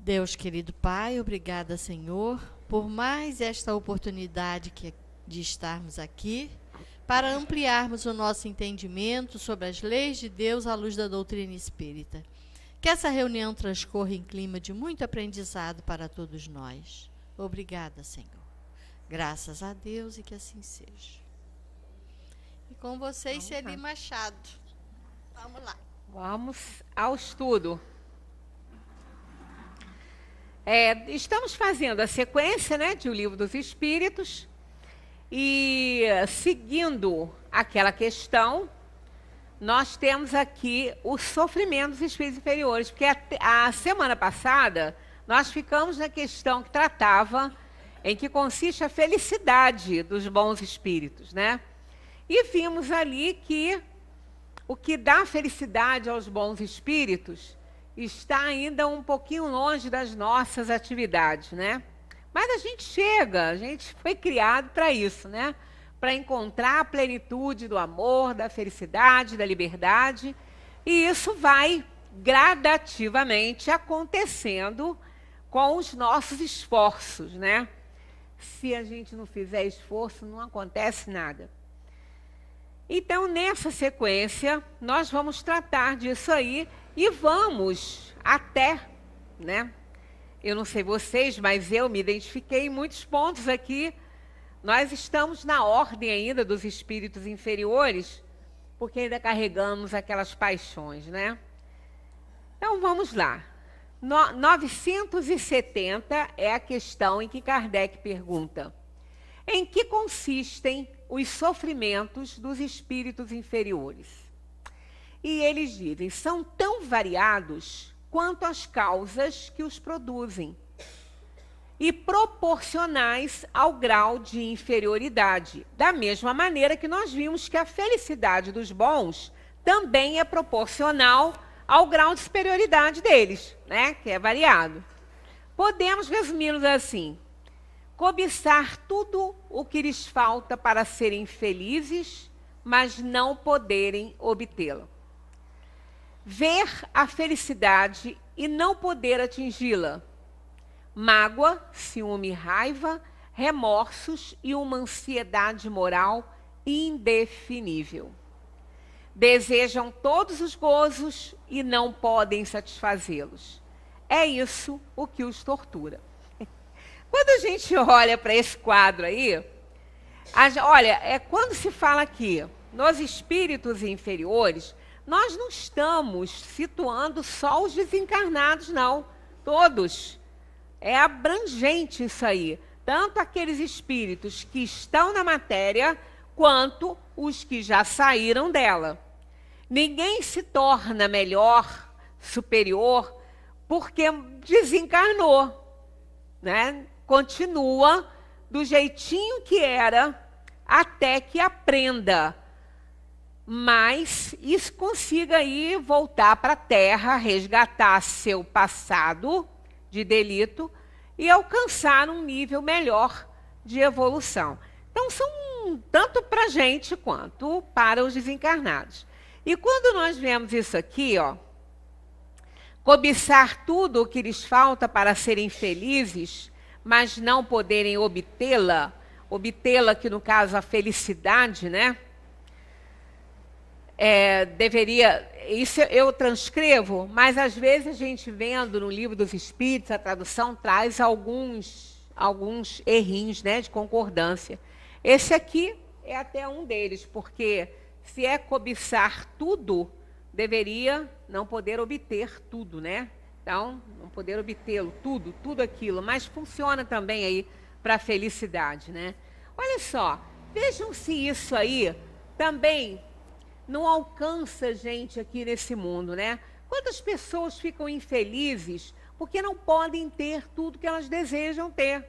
Deus, querido Pai, obrigada, Senhor, por mais esta oportunidade de estarmos aqui para ampliarmos o nosso entendimento sobre as leis de Deus à luz da doutrina espírita. Que essa reunião transcorra em clima de muito aprendizado para todos nós. Obrigada, Senhor. Graças a Deus e que assim seja. E com vocês, Celi Machado. Vamos lá. Vamos ao estudo. Estamos fazendo a sequência, né, de O Livro dos Espíritos e seguindo aquela questão, nós temos aqui o sofrimento dos espíritos inferiores, porque a semana passada nós ficamos na questão que tratava em que consiste a felicidade dos bons espíritos, né? E vimos ali que o que dá felicidade aos bons espíritos está ainda um pouquinho longe das nossas atividades, né? Mas a gente foi criado para isso, né? Para encontrar a plenitude do amor, da felicidade, da liberdade, e isso vai gradativamente acontecendo com os nossos esforços, né? Se a gente não fizer esforço, não acontece nada. Então, nessa sequência, nós vamos tratar disso aí e vamos até, né? Eu não sei vocês, mas eu me identifiquei em muitos pontos aqui. Nós estamos na ordem ainda dos espíritos inferiores, porque ainda carregamos aquelas paixões, né? Então, vamos lá. 970 é a questão em que Kardec pergunta: em que consistem os sofrimentos dos espíritos inferiores? E eles dizem, são tão variados quanto as causas que os produzem e proporcionais ao grau de inferioridade, da mesma maneira que nós vimos que a felicidade dos bons também é proporcional ao grau de superioridade deles, né? Que é variado. Podemos resumi-los assim: cobiçar tudo o que lhes falta para serem felizes, mas não poderem obtê-la. Ver a felicidade e não poder atingi-la. Mágoa, ciúme, raiva, remorsos e uma ansiedade moral indefinível. Desejam todos os gozos e não podem satisfazê-los. É isso o que os tortura. Quando a gente olha para esse quadro aí, olha, quando se fala aqui nos espíritos inferiores, nós não estamos situando só os desencarnados, não. Todos. É abrangente isso aí. Tanto aqueles espíritos que estão na matéria, quanto os que já saíram dela. Ninguém se torna melhor, superior, porque desencarnou, né? Continua do jeitinho que era até que aprenda, mas isso consiga aí voltar para a Terra, resgatar seu passado de delito e alcançar um nível melhor de evolução. Então, são tanto para a gente quanto para os desencarnados. E quando nós vemos isso aqui, ó, cobiçar tudo o que lhes falta para serem felizes, mas não poderem obtê-la, que no caso a felicidade, né? Isso eu transcrevo, mas às vezes a gente vendo no Livro dos Espíritos, a tradução traz alguns errinhos, né, de concordância. Esse aqui é até um deles, porque se é cobiçar tudo, deveria não poder obter tudo, né? Então, não poder obtê-lo, tudo aquilo, mas funciona também aí para a felicidade, né? Olha só, vejam se isso aí também não alcança a gente aqui nesse mundo, né? Quantas pessoas ficam infelizes porque não podem ter tudo que elas desejam ter?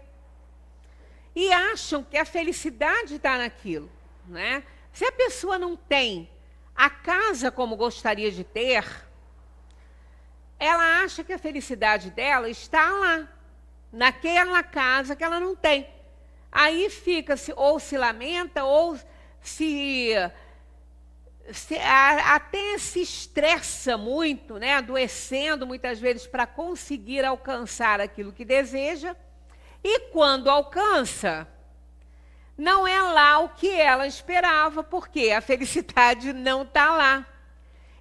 E acham que a felicidade está naquilo, né? Se a pessoa não tem a casa como gostaria de ter, ela acha que a felicidade dela está lá, naquela casa que ela não tem. Aí fica, ou se lamenta, ou se até se estressa muito, né, adoecendo muitas vezes para conseguir alcançar aquilo que deseja, e quando alcança, não é lá o que ela esperava, porque a felicidade não está lá.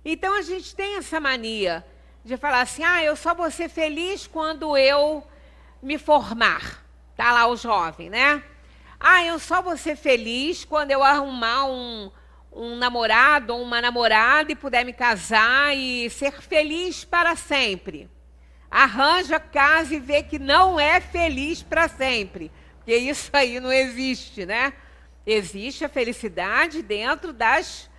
Então a gente tem essa mania de falar assim, eu só vou ser feliz quando eu me formar. Está lá o jovem, né? Eu só vou ser feliz quando eu arrumar um namorado ou uma namorada e puder me casar e ser feliz para sempre. Arranja, casa e vê que não é feliz para sempre. Porque isso aí não existe, né? Existe a felicidade dentro das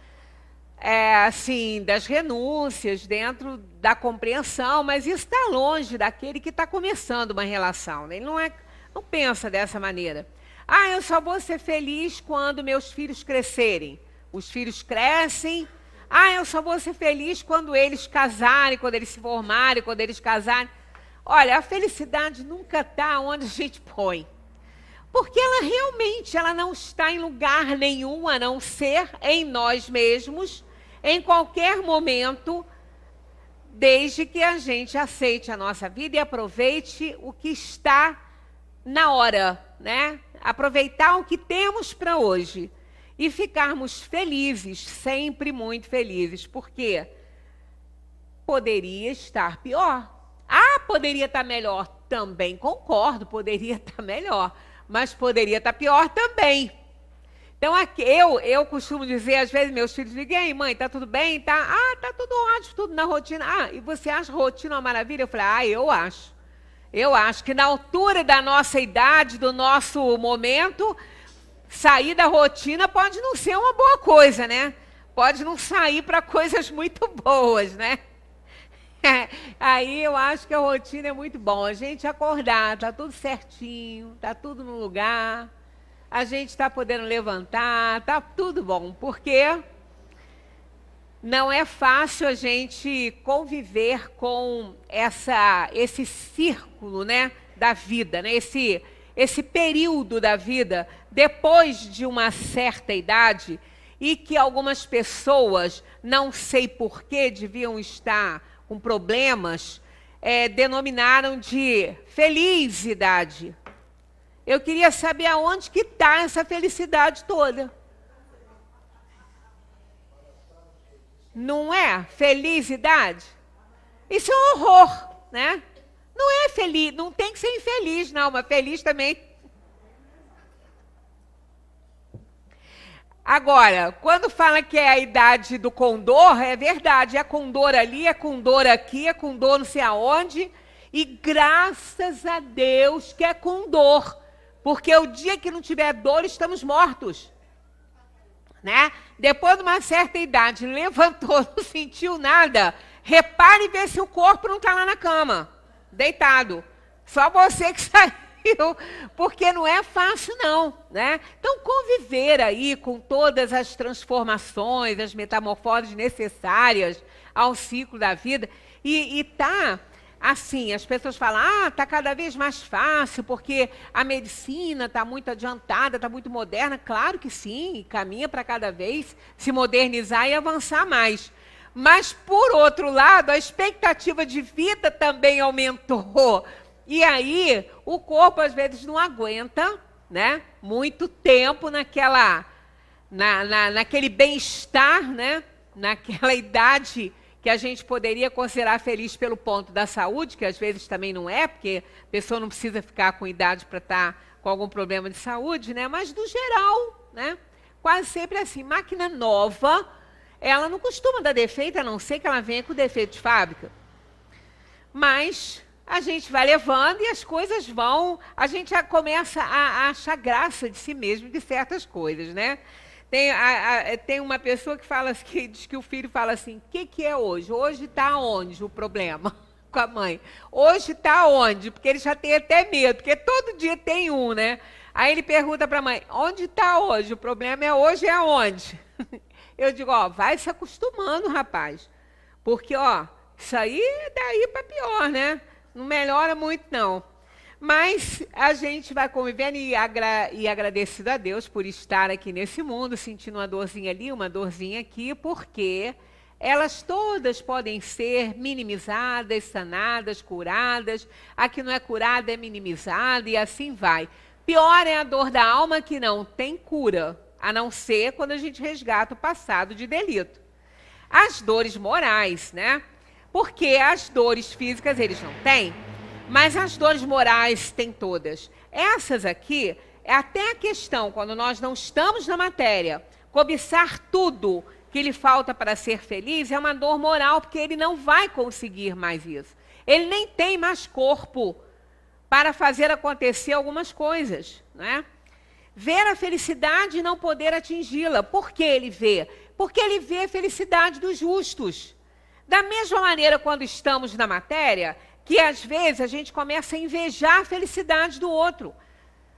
renúncias, dentro da compreensão, mas isso está longe daquele que está começando uma relação, né? Ele não pensa dessa maneira. Eu só vou ser feliz quando meus filhos crescerem. Os filhos crescem. Eu só vou ser feliz quando eles casarem, quando eles se formarem, quando eles casarem. Olha, a felicidade nunca está onde a gente põe. Porque ela não está em lugar nenhum, a não ser em nós mesmos, em qualquer momento, desde que a gente aceite a nossa vida e aproveite o que está na hora, né? Aproveitar o que temos para hoje e ficarmos felizes, sempre muito felizes, porque poderia estar pior. Poderia estar melhor, também concordo, poderia estar melhor, mas poderia estar pior também. Então, aqui, eu costumo dizer, às vezes, meus filhos ligam, e aí, mãe, tá tudo bem? Tá tudo ótimo, tudo na rotina. E você acha a rotina uma maravilha? Eu falei, eu acho. Eu acho que na altura da nossa idade, do nosso momento, sair da rotina pode não ser uma boa coisa, né? Pode não sair para coisas muito boas, né? Aí eu acho que a rotina é muito bom. A gente acordar, tá tudo certinho, tá tudo no lugar, a gente está podendo levantar, tá tudo bom, porque não é fácil a gente conviver com esse círculo, né, da vida, né, esse período da vida depois de uma certa idade e que algumas pessoas, não sei porquê, deviam estar com problemas, denominaram de feliz idade. Eu queria saber aonde que está essa felicidade toda. Não é felicidade? Isso é um horror, né? Não é feliz, não tem que ser infeliz, não, mas feliz também. Agora, quando fala que é a idade do condor, é verdade, é condor ali, é condor aqui, é condor não sei aonde, e graças a Deus que é condor, porque o dia que não tiver dor, estamos mortos. Né? Depois de uma certa idade, levantou, não sentiu nada, repare e vê se o corpo não está lá na cama, deitado. Só você que saiu, porque não é fácil não, né? Então, conviver aí com todas as transformações, as metamorfoses necessárias ao ciclo da vida, e tá assim, as pessoas falam, está cada vez mais fácil, porque a medicina está muito adiantada, está muito moderna. Claro que sim, caminha para cada vez se modernizar e avançar mais. Mas, por outro lado, a expectativa de vida também aumentou. E aí, o corpo, às vezes, não aguenta, né, muito tempo naquele bem-estar, né, naquela idade que a gente poderia considerar feliz pelo ponto da saúde, que às vezes também não é, porque a pessoa não precisa ficar com idade para estar com algum problema de saúde, né? Mas, no geral, né? Quase sempre é assim. Máquina nova, ela não costuma dar defeito, a não ser que ela venha com defeito de fábrica. Mas a gente vai levando e as coisas vão... A gente já começa a achar graça de si mesmo, de certas coisas, né? Tem uma pessoa que diz que o filho fala assim, o que é hoje? Hoje está onde o problema com a mãe? Hoje está onde? Porque ele já tem até medo, porque todo dia tem um, né? Aí ele pergunta para a mãe, onde está hoje? O problema é hoje é aonde? Eu digo, vai se acostumando, rapaz. Porque, isso aí é daí para pior, né? Não melhora muito, não. Mas a gente vai convivendo e agradecido a Deus por estar aqui nesse mundo, sentindo uma dorzinha ali, uma dorzinha aqui, porque elas todas podem ser minimizadas, sanadas, curadas. A que não é curada é minimizada e assim vai. Pior é a dor da alma que não tem cura, a não ser quando a gente resgata o passado de delito. As dores morais, né? Porque as dores físicas eles não têm, mas as dores morais têm todas. Essas aqui, é até a questão, quando nós não estamos na matéria, cobiçar tudo que lhe falta para ser feliz é uma dor moral, porque ele não vai conseguir mais isso. Ele nem tem mais corpo para fazer acontecer algumas coisas, né? Ver a felicidade e não poder atingi-la. Por que ele vê? Porque ele vê a felicidade dos justos. Da mesma maneira, quando estamos na matéria, que às vezes a gente começa a invejar a felicidade do outro.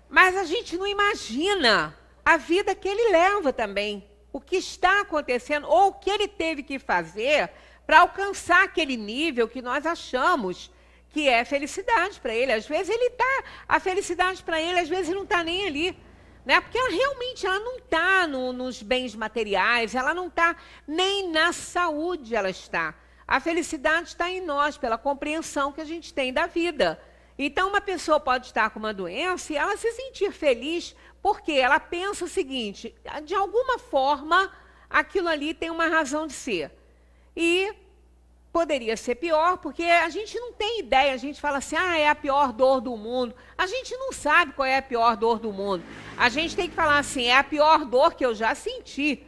Mas a gente não imagina a vida que ele leva também. O que está acontecendo, ou o que ele teve que fazer para alcançar aquele nível que nós achamos que é felicidade para ele. Às vezes a felicidade para ele, às vezes não está nem ali. Né? Porque ela realmente não está nos bens materiais, ela não está nem na saúde, ela está. A felicidade está em nós, pela compreensão que a gente tem da vida. Então, uma pessoa pode estar com uma doença e ela se sentir feliz porque ela pensa o seguinte, de alguma forma, aquilo ali tem uma razão de ser. E poderia ser pior, porque a gente não tem ideia, a gente fala assim, é a pior dor do mundo. A gente não sabe qual é a pior dor do mundo. A gente tem que falar assim, é a pior dor que eu já senti,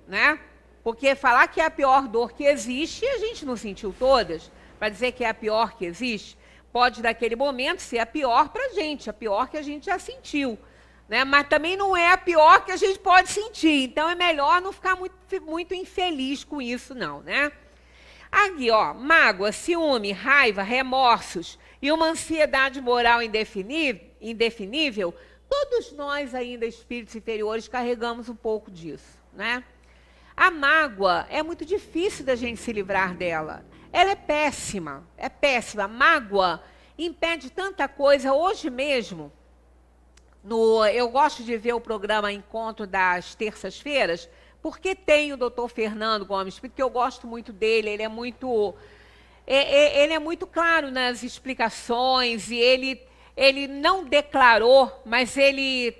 né? Porque falar que é a pior dor que existe, a gente não sentiu todas. Para dizer que é a pior que existe, pode, naquele momento, ser a pior para a gente, a pior que a gente já sentiu. Né? Mas também não é a pior que a gente pode sentir. Então, é melhor não ficar muito infeliz com isso, não, né? Aqui, ó, mágoa, ciúme, raiva, remorsos e uma ansiedade moral indefinível, todos nós ainda, espíritos inferiores, carregamos um pouco disso, né? A mágoa é muito difícil da gente se livrar dela. Ela é péssima, é péssima. A mágoa impede tanta coisa. Hoje mesmo, eu gosto de ver o programa Encontro das terças-feiras, porque tem o doutor Fernando Gomes, porque eu gosto muito dele, ele é muito claro nas explicações, e ele não declarou, mas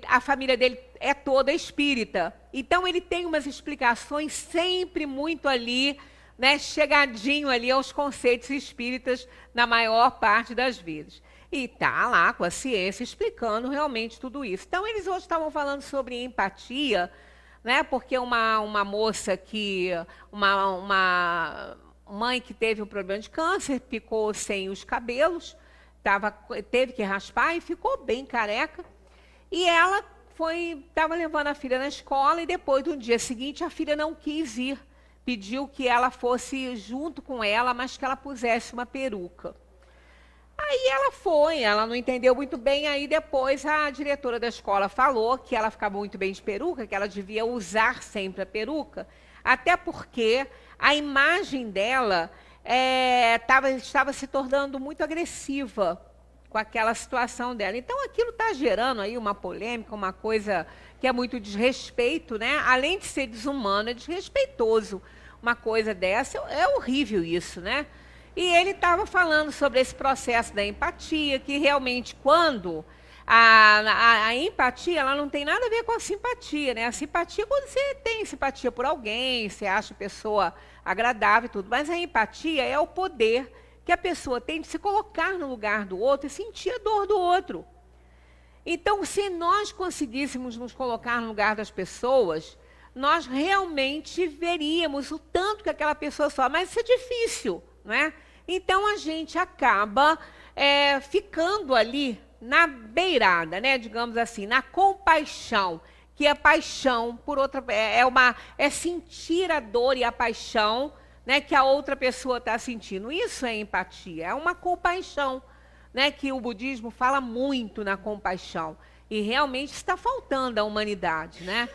a família dele é toda espírita. Então, ele tem umas explicações sempre muito ali, né, chegadinho ali aos conceitos espíritas na maior parte das vezes. E está lá com a ciência explicando realmente tudo isso. Então, eles hoje estavam falando sobre empatia, né, porque uma moça uma mãe que teve um problema de câncer, ficou sem os cabelos, teve que raspar e ficou bem careca. E ela estava levando a filha na escola e depois, no dia seguinte, a filha não quis ir. Pediu que ela fosse junto com ela, mas que ela pusesse uma peruca. Aí ela não entendeu muito bem, aí depois a diretora da escola falou que ela ficava muito bem de peruca, que ela devia usar sempre a peruca, até porque a imagem dela estava se tornando muito agressiva com aquela situação dela. Então, aquilo está gerando aí uma polêmica, uma coisa que é muito desrespeito, né? Além de ser desumano, é desrespeitoso. Uma coisa dessa, é horrível isso, né? E ele estava falando sobre esse processo da empatia, que realmente quando a empatia, ela não tem nada a ver com a simpatia, né? A simpatia é quando você tem simpatia por alguém, você acha a pessoa agradável e tudo, mas a empatia é o poder que a pessoa tem de se colocar no lugar do outro e sentir a dor do outro. Então, se nós conseguíssemos nos colocar no lugar das pessoas, nós realmente veríamos o tanto que aquela pessoa sofre, mas isso é difícil, não é? Então, a gente acaba ficando ali na beirada, né, digamos assim, na compaixão, que a paixão por outra é sentir a dor e a paixão, né, que a outra pessoa está sentindo. Isso é empatia, é uma compaixão, né, que o budismo fala muito na compaixão. E realmente está faltando à humanidade, né?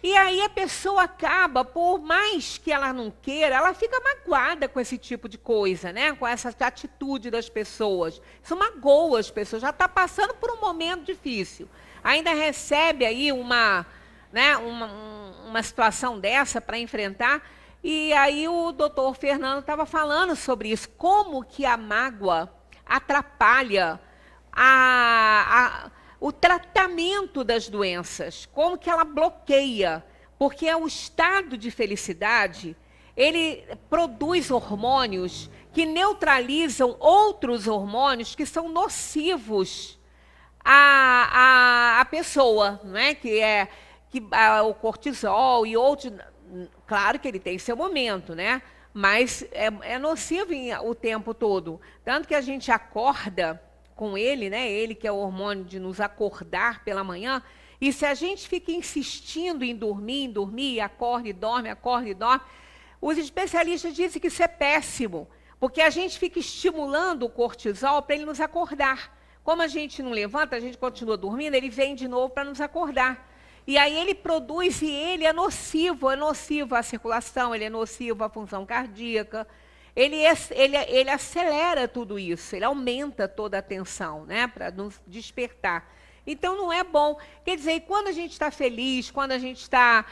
E aí a pessoa acaba, por mais que ela não queira, ela fica magoada com esse tipo de coisa, né? Com essa atitude das pessoas. Isso magoa as pessoas, já está passando por um momento difícil. Ainda recebe aí uma situação dessa para enfrentar. E aí o doutor Fernando estava falando sobre isso, como que a mágoa atrapalha o tratamento das doenças, como que ela bloqueia, porque o estado de felicidade, ele produz hormônios que neutralizam outros hormônios que são nocivos à pessoa, né? O cortisol e outros, claro que ele tem seu momento, né? Mas é nocivo o tempo todo, tanto que a gente acorda com ele, né? Ele que é o hormônio de nos acordar pela manhã. E se a gente fica insistindo em dormir, acorda e dorme, os especialistas dizem que isso é péssimo, porque a gente fica estimulando o cortisol para ele nos acordar. Como a gente não levanta, a gente continua dormindo, ele vem de novo para nos acordar. E aí ele produz, e ele é nocivo à circulação, ele é nocivo à função cardíaca. Ele acelera tudo isso, ele aumenta toda a tensão, né, para nos despertar. Então, não é bom. Quer dizer, quando a gente está feliz, quando a gente está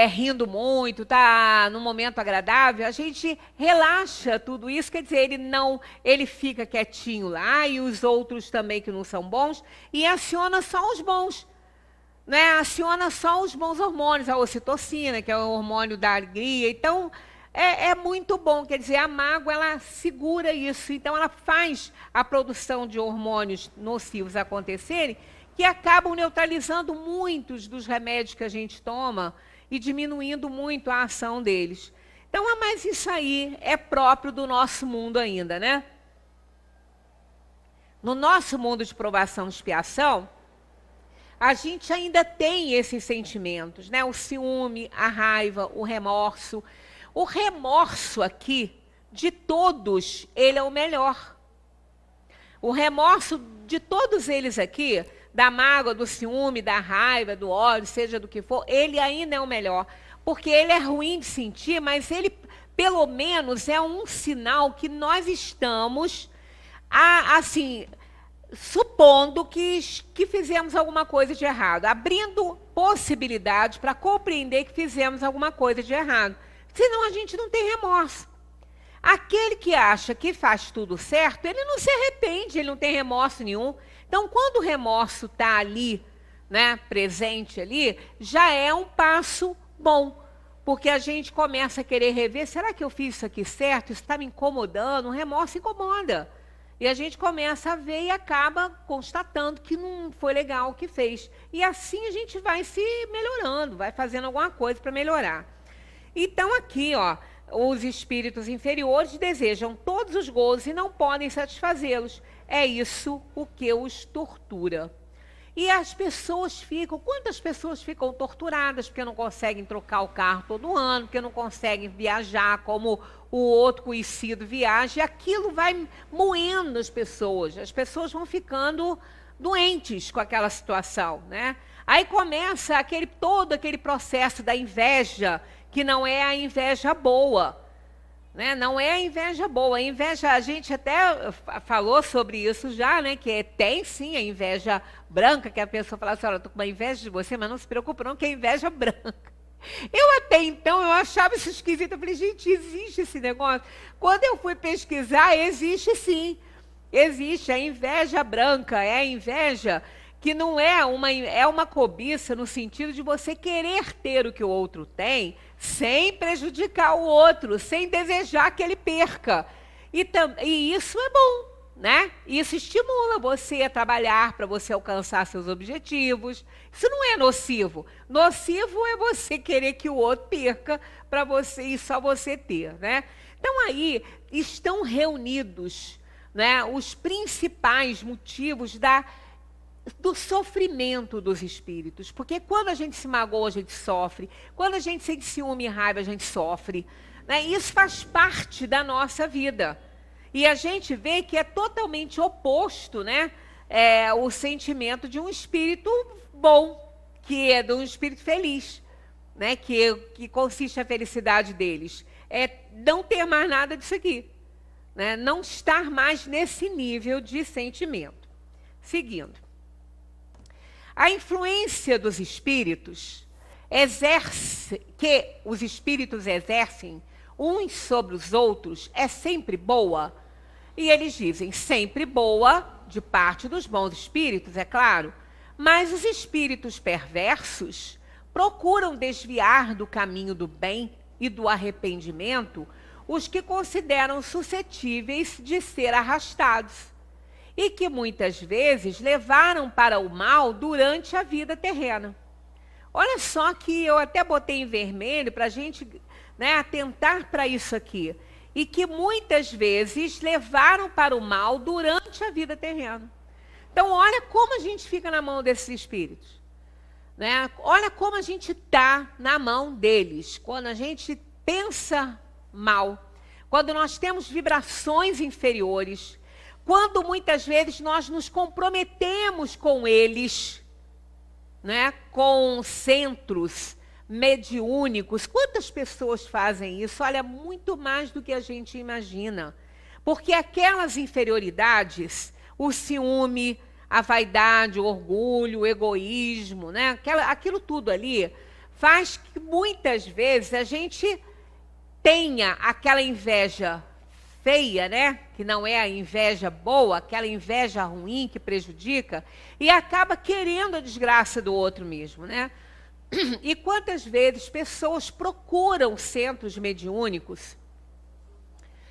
rindo muito, está num momento agradável, a gente relaxa tudo isso. Quer dizer, ele fica quietinho lá, e os outros também que não são bons, e aciona só os bons. Né? Aciona só os bons hormônios, a ocitocina, que é o hormônio da alegria. Então, é muito bom, quer dizer, a mágoa, ela segura isso, então ela faz a produção de hormônios nocivos acontecerem, que acabam neutralizando muitos dos remédios que a gente toma e diminuindo muito a ação deles. Então, mas isso aí é próprio do nosso mundo ainda, né? No nosso mundo de provação e expiação, a gente ainda tem esses sentimentos, né? O ciúme, a raiva, o remorso. O remorso aqui, de todos, ele é o melhor. O remorso de todos eles aqui, da mágoa, do ciúme, da raiva, do ódio, seja do que for, ele ainda é o melhor. Porque ele é ruim de sentir, mas ele, pelo menos, é um sinal que nós estamos, assim, supondo que fizemos alguma coisa de errado, abrindo possibilidades para compreender que fizemos alguma coisa de errado. Senão a gente não tem remorso. Aquele que acha que faz tudo certo, ele não se arrepende, ele não tem remorso nenhum. Então, quando o remorso está ali, né, presente ali, já é um passo bom. Porque a gente começa a querer rever, será que eu fiz isso aqui certo? Isso está me incomodando? O remorso incomoda. E a gente começa a ver e acaba constatando que não foi legal o que fez. E assim a gente vai se melhorando, vai fazendo alguma coisa para melhorar. Então, aqui, ó, os espíritos inferiores desejam todos os gozos e não podem satisfazê-los. É isso o que os tortura. E as pessoas ficam... Quantas pessoas ficam torturadas porque não conseguem trocar o carro todo ano, porque não conseguem viajar como o outro conhecido viaja, e aquilo vai moendo as pessoas vão ficando doentes com aquela situação, né? Aí começa todo aquele processo da inveja, que não é a inveja boa, né? Não é a inveja boa. A inveja, a gente até falou sobre isso já, né? Que tem sim a inveja branca, que a pessoa fala assim, olha, eu estou com uma inveja de você, mas não se preocupe não, que é inveja branca. Eu até então, eu achava isso esquisito, eu falei, gente, existe esse negócio? Quando eu fui pesquisar, existe sim. Existe a inveja branca, é a inveja que não é uma cobiça no sentido de você querer ter o que o outro tem, sem prejudicar o outro, sem desejar que ele perca. E isso é bom, né? Isso estimula você a trabalhar para você alcançar seus objetivos. Isso não é nocivo. Nocivo é você querer que o outro perca para você e só você ter, né? Então aí estão reunidos, né, os principais motivos do sofrimento dos espíritos. Porque quando a gente se magoa, a gente sofre. Quando a gente sente ciúme e raiva, a gente sofre. Né? Isso faz parte da nossa vida. E a gente vê que é totalmente oposto, né, o sentimento de um espírito bom, que é de um espírito feliz. né, que consiste a felicidade deles? É não ter mais nada disso aqui, né? Não estar mais nesse nível de sentimento. Seguindo. A influência dos espíritos que os espíritos exercem uns sobre os outros é sempre boa? E eles dizem, sempre boa, de parte dos bons espíritos, é claro, mas os espíritos perversos procuram desviar do caminho do bem e do arrependimento os que consideram suscetíveis de ser arrastados e que muitas vezes levaram para o mal durante a vida terrena. Olha só que eu até botei em vermelho para a gente, né, atentar para isso aqui. E que muitas vezes levaram para o mal durante a vida terrena. Então, olha como a gente fica na mão desses espíritos, né? Olha como a gente está na mão deles, quando a gente pensa mal, quando nós temos vibrações inferiores, quando muitas vezes nós nos comprometemos com eles, né? Com centros mediúnicos. Quantas pessoas fazem isso? Olha, muito mais do que a gente imagina. Porque aquelas inferioridades, o ciúme, a vaidade, o orgulho, o egoísmo, né? Aquilo tudo ali faz que muitas vezes a gente tenha aquela inveja feia, né? Que não é a inveja boa, aquela inveja ruim que prejudica, e acaba querendo a desgraça do outro mesmo, né? E quantas vezes pessoas procuram centros mediúnicos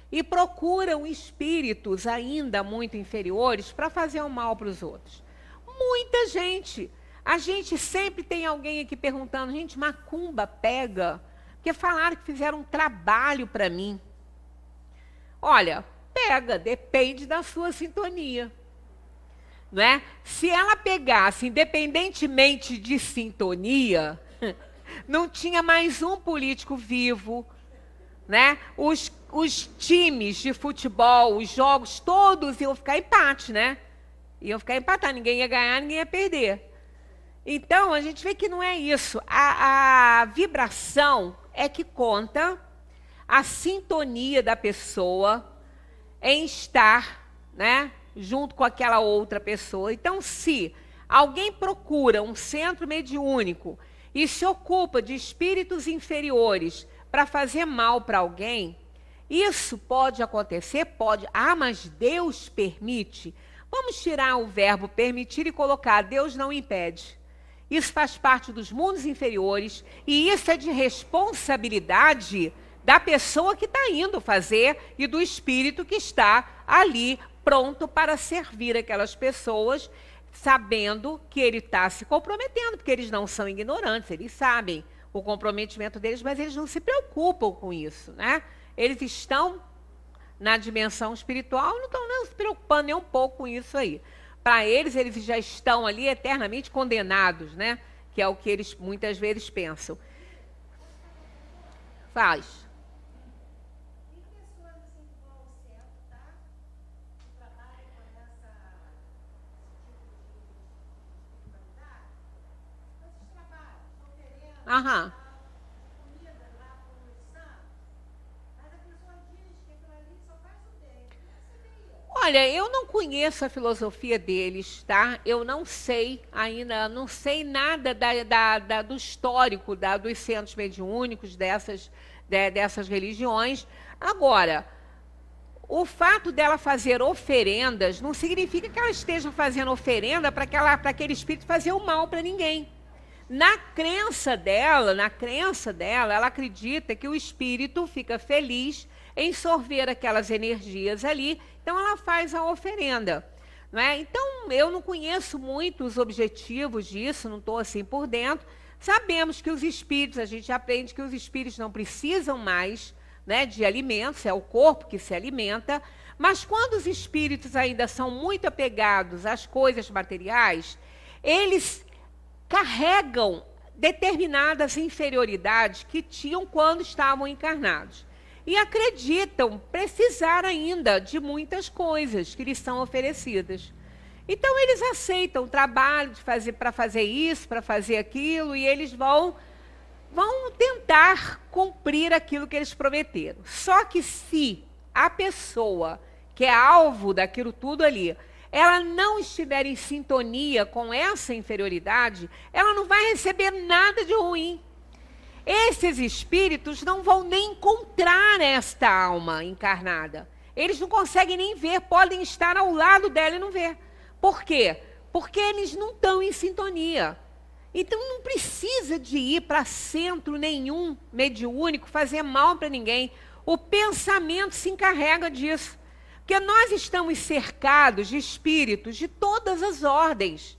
e procuram espíritos ainda muito inferiores para fazer o mal para os outros? Muita gente. A gente sempre tem alguém aqui perguntando, gente, macumba pega? Porque falaram que fizeram um trabalho para mim. Olha, pega, depende da sua sintonia. Né? Se ela pegasse, independentemente de sintonia, não tinha mais um político vivo, né? Os times de futebol, os jogos, todos iam ficar empate, né? Iam ficar empatados, ninguém ia ganhar, ninguém ia perder. Então, a gente vê que não é isso. A vibração é que conta, a sintonia da pessoa em estar, né, junto com aquela outra pessoa. Então, se alguém procura um centro mediúnico e se ocupa de espíritos inferiores para fazer mal para alguém, isso pode acontecer? Pode. Ah, mas Deus permite. Vamos tirar o verbo permitir e colocar Deus não impede. Isso faz parte dos mundos inferiores e isso é de responsabilidade da pessoa que está indo fazer e do espírito que está ali pronto para servir aquelas pessoas, sabendo que ele está se comprometendo, porque eles não são ignorantes, eles sabem o comprometimento deles, mas eles não se preocupam com isso, né? Eles estão na dimensão espiritual, não estão se preocupando nem um pouco com isso aí. Para eles, eles já estão ali eternamente condenados, né? Que é o que eles muitas vezes pensam. Faz. Aham. Olha, eu não conheço a filosofia deles, tá? Eu não sei ainda, não sei nada do histórico dos centros mediúnicos dessas religiões. Agora, o fato dela fazer oferendas não significa que ela esteja fazendo oferenda para aquele espírito fazer o mal para ninguém. Na crença dela, ela acredita que o espírito fica feliz em sorver aquelas energias ali, então ela faz a oferenda. Não é? Então, eu não conheço muito os objetivos disso, não estou assim por dentro. Sabemos que os espíritos, a gente aprende que os espíritos não precisam mais, né, de alimentos, é o corpo que se alimenta, mas quando os espíritos ainda são muito apegados às coisas materiais, eles carregam determinadas inferioridades que tinham quando estavam encarnados. E acreditam precisar ainda de muitas coisas que lhes são oferecidas. Então, eles aceitam o trabalho para fazer isso, para fazer aquilo, e eles vão vão tentar cumprir aquilo que eles prometeram. Só que se a pessoa que é alvo daquilo tudo ali, ela não estiver em sintonia com essa inferioridade, ela não vai receber nada de ruim. Esses espíritos não vão nem encontrar esta alma encarnada. Eles não conseguem nem ver, podem estar ao lado dela e não ver. Por quê? Porque eles não estão em sintonia. Então não precisa de ir para centro nenhum mediúnico fazer mal para ninguém. O pensamento se encarrega disso. Porque nós estamos cercados de espíritos de todas as ordens.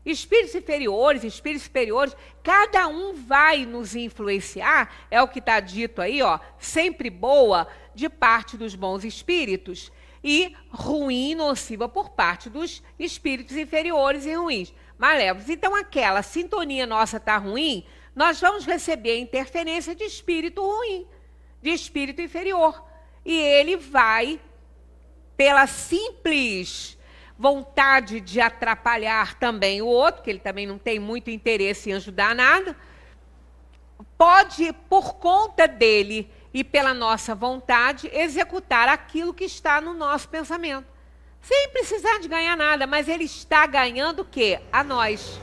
Espíritos inferiores, espíritos superiores, cada um vai nos influenciar, é o que está dito aí, ó, sempre boa de parte dos bons espíritos e ruim e nociva por parte dos espíritos inferiores e ruins, malévolos. Então, aquela sintonia nossa está ruim, nós vamos receber a interferência de espírito ruim, de espírito inferior. E ele vai, pela simples vontade de atrapalhar também o outro, que ele também não tem muito interesse em ajudar nada, pode, por conta dele e pela nossa vontade, executar aquilo que está no nosso pensamento. Sem precisar de ganhar nada, mas ele está ganhando o quê? A nós.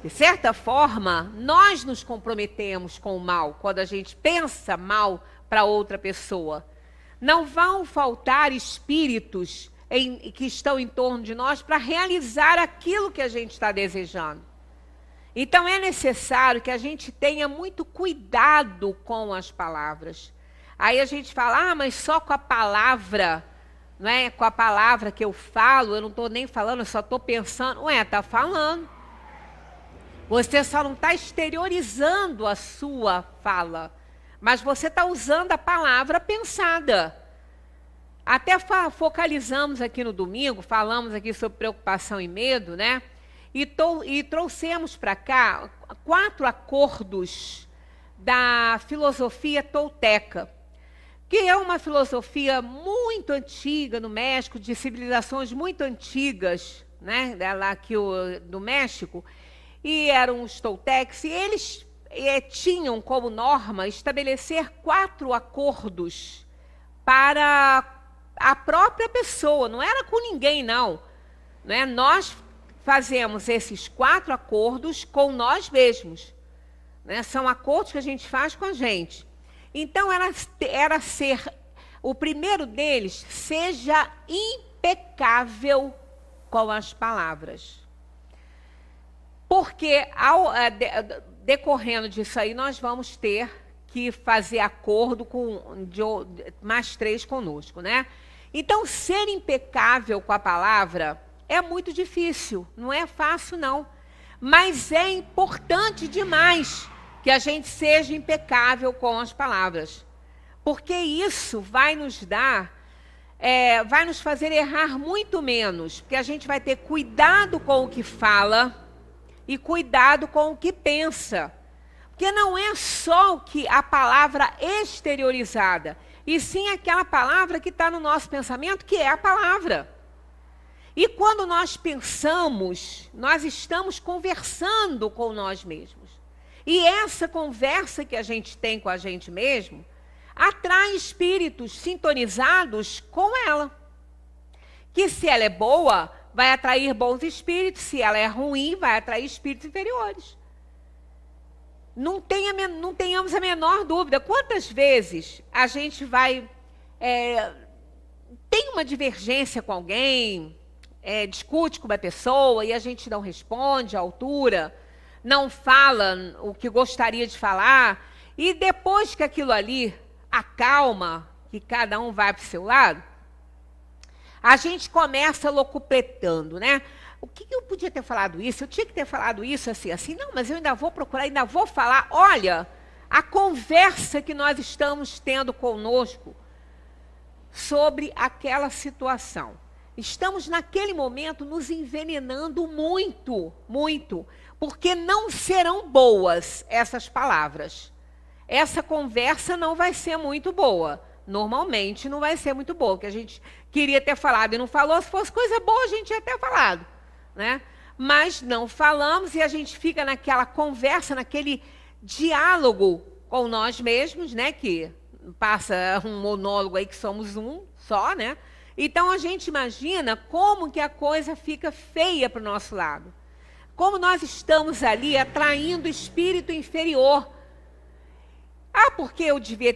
De certa forma, nós nos comprometemos com o mal, quando a gente pensa mal para outra pessoa. Não vão faltar espíritos que estão em torno de nós para realizar aquilo que a gente está desejando. Então é necessário que a gente tenha muito cuidado com as palavras. Aí a gente fala, mas só com a palavra, não é? Com a palavra que eu falo, eu não estou nem falando, eu só estou pensando. Está falando. Você só não está exteriorizando a sua fala, mas você está usando a palavra pensada. Até focalizamos aqui no domingo, falamos aqui sobre preocupação e medo, né? E trouxemos para cá 4 acordos da filosofia tolteca, que é uma filosofia muito antiga no México, de civilizações muito antigas, né? Lá aqui do México, e eram os toltecs, e eles tinham como norma estabelecer 4 acordos para a própria pessoa, não era com ninguém, não. Né? Nós fazemos esses 4 acordos com nós mesmos. Né? São acordos que a gente faz com a gente. Então, era ser, o primeiro deles, seja impecável com as palavras. Porque, decorrendo disso aí, nós vamos ter que fazer acordo com mais 3 conosco, né? Então, ser impecável com a palavra é muito difícil, não é fácil, não. Mas é importante demais que a gente seja impecável com as palavras. Porque isso vai nos dar, vai nos fazer errar muito menos. Porque a gente vai ter cuidado com o que fala e cuidado com o que pensa. Porque não é só a palavra exteriorizada, e sim aquela palavra que está no nosso pensamento, que é a palavra. E quando nós pensamos, nós estamos conversando com nós mesmos. E essa conversa que a gente tem com a gente mesmo, atrai espíritos sintonizados com ela. Que se ela é boa, vai atrair bons espíritos, se ela é ruim, vai atrair espíritos inferiores. Não tenhamos a menor dúvida. Quantas vezes a gente vai... tem uma divergência com alguém, discute com uma pessoa e a gente não responde à altura, não fala o que gostaria de falar, e depois que aquilo ali acalma, que cada um vai para o seu lado, a gente começa locupletando, né? O que eu podia ter falado isso? Eu tinha que ter falado isso assim, assim. Não, mas eu ainda vou procurar, ainda vou falar. Olha, a conversa que nós estamos tendo conosco sobre aquela situação. Estamos, naquele momento, nos envenenando muito, muito, porque não serão boas essas palavras. Essa conversa não vai ser muito boa. Normalmente não vai ser muito boa, porque a gente queria ter falado e não falou. Se fosse coisa boa, a gente ia ter falado. Né? Mas não falamos e a gente fica naquela conversa, naquele diálogo com nós mesmos, né? Que passa um monólogo aí que somos um só, né? Então a gente imagina como que a coisa fica feia para o nosso lado. Como nós estamos ali atraindo espírito inferior. Ah, porque eu devia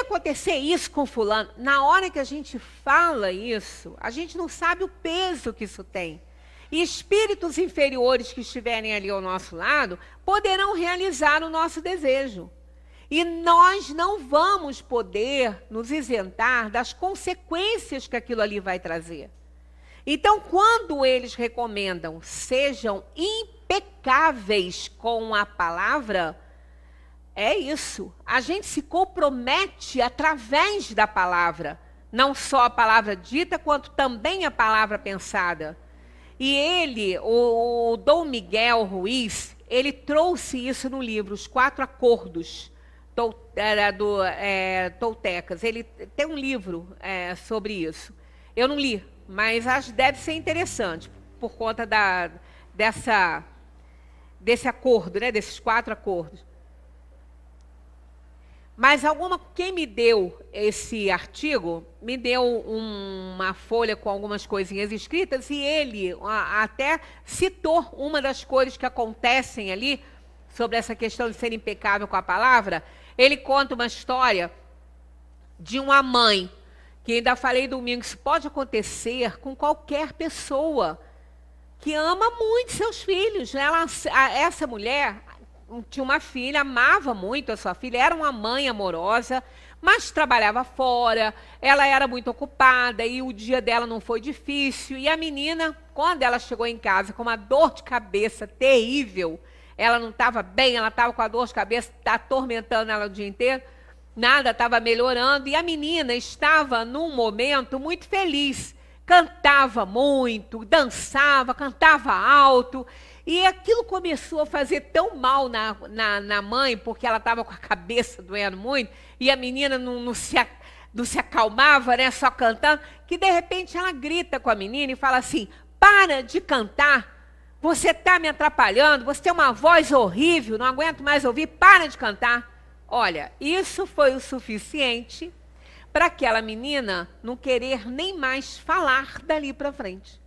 acontecer isso com fulano. Na hora que a gente fala isso, a gente não sabe o peso que isso tem. E espíritos inferiores que estiverem ali ao nosso lado poderão realizar o nosso desejo. E nós não vamos poder nos isentar das consequências que aquilo ali vai trazer. Então, quando eles recomendam sejam impecáveis com a palavra, é isso. A gente se compromete através da palavra. Não só a palavra dita, quanto também a palavra pensada. E ele, o Dom Miguel Ruiz, ele trouxe isso no livro, Os Quatro Acordos toltecas. Ele tem um livro sobre isso. Eu não li, mas acho que deve ser interessante, por conta desse acordo, né, desses 4 acordos. Mas quem me deu esse artigo, me deu uma folha com algumas coisinhas escritas, e ele até citou uma das coisas que acontecem ali, sobre essa questão de ser impecável com a palavra. Ele conta uma história de uma mãe, que ainda falei domingo, isso pode acontecer com qualquer pessoa que ama muito seus filhos. Essa mulher tinha uma filha, amava muito a sua filha, era uma mãe amorosa, mas trabalhava fora, ela era muito ocupada e o dia dela não foi difícil. E a menina, quando ela chegou em casa com uma dor de cabeça terrível, ela não estava bem, ela estava com a dor de cabeça, atormentando ela o dia inteiro, nada estava melhorando, e a menina estava num momento muito feliz, cantava muito, dançava, cantava alto, e aquilo começou a fazer tão mal na mãe, porque ela estava com a cabeça doendo muito, e a menina não se acalmava, né, só cantando, que de repente ela grita com a menina e fala assim: para de cantar, você está me atrapalhando, você tem uma voz horrível, não aguento mais ouvir, para de cantar. Olha, isso foi o suficiente para aquela menina não querer nem mais falar dali para frente.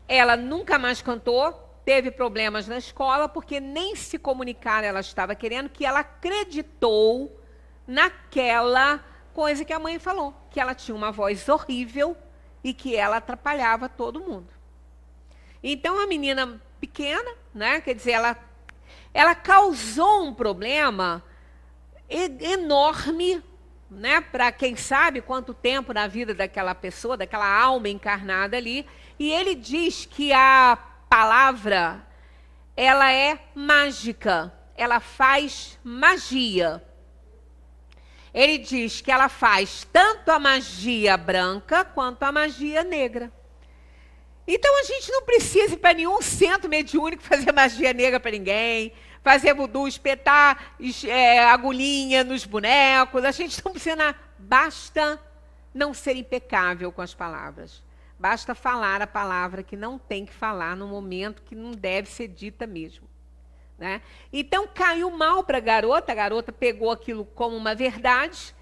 Ela nunca mais cantou, teve problemas na escola, porque nem se comunicar ela estava querendo, que ela acreditou naquela coisa que a mãe falou, que ela tinha uma voz horrível e que ela atrapalhava todo mundo. Então, a menina pequena, né, quer dizer, ela causou um problema enorme, né, para quem sabe quanto tempo na vida daquela pessoa, daquela alma encarnada ali. E ele diz que a palavra, ela é mágica, ela faz magia. Ele diz que ela faz tanto a magia branca quanto a magia negra. Então a gente não precisa ir para nenhum centro mediúnico fazer magia negra para ninguém, fazer voodoo, espetar agulhinha nos bonecos. A gente não precisa, basta não ser impecável com as palavras. Basta falar a palavra que não tem que falar no momento que não deve ser dita mesmo. Né? Então caiu mal para a garota pegou aquilo como uma verdade,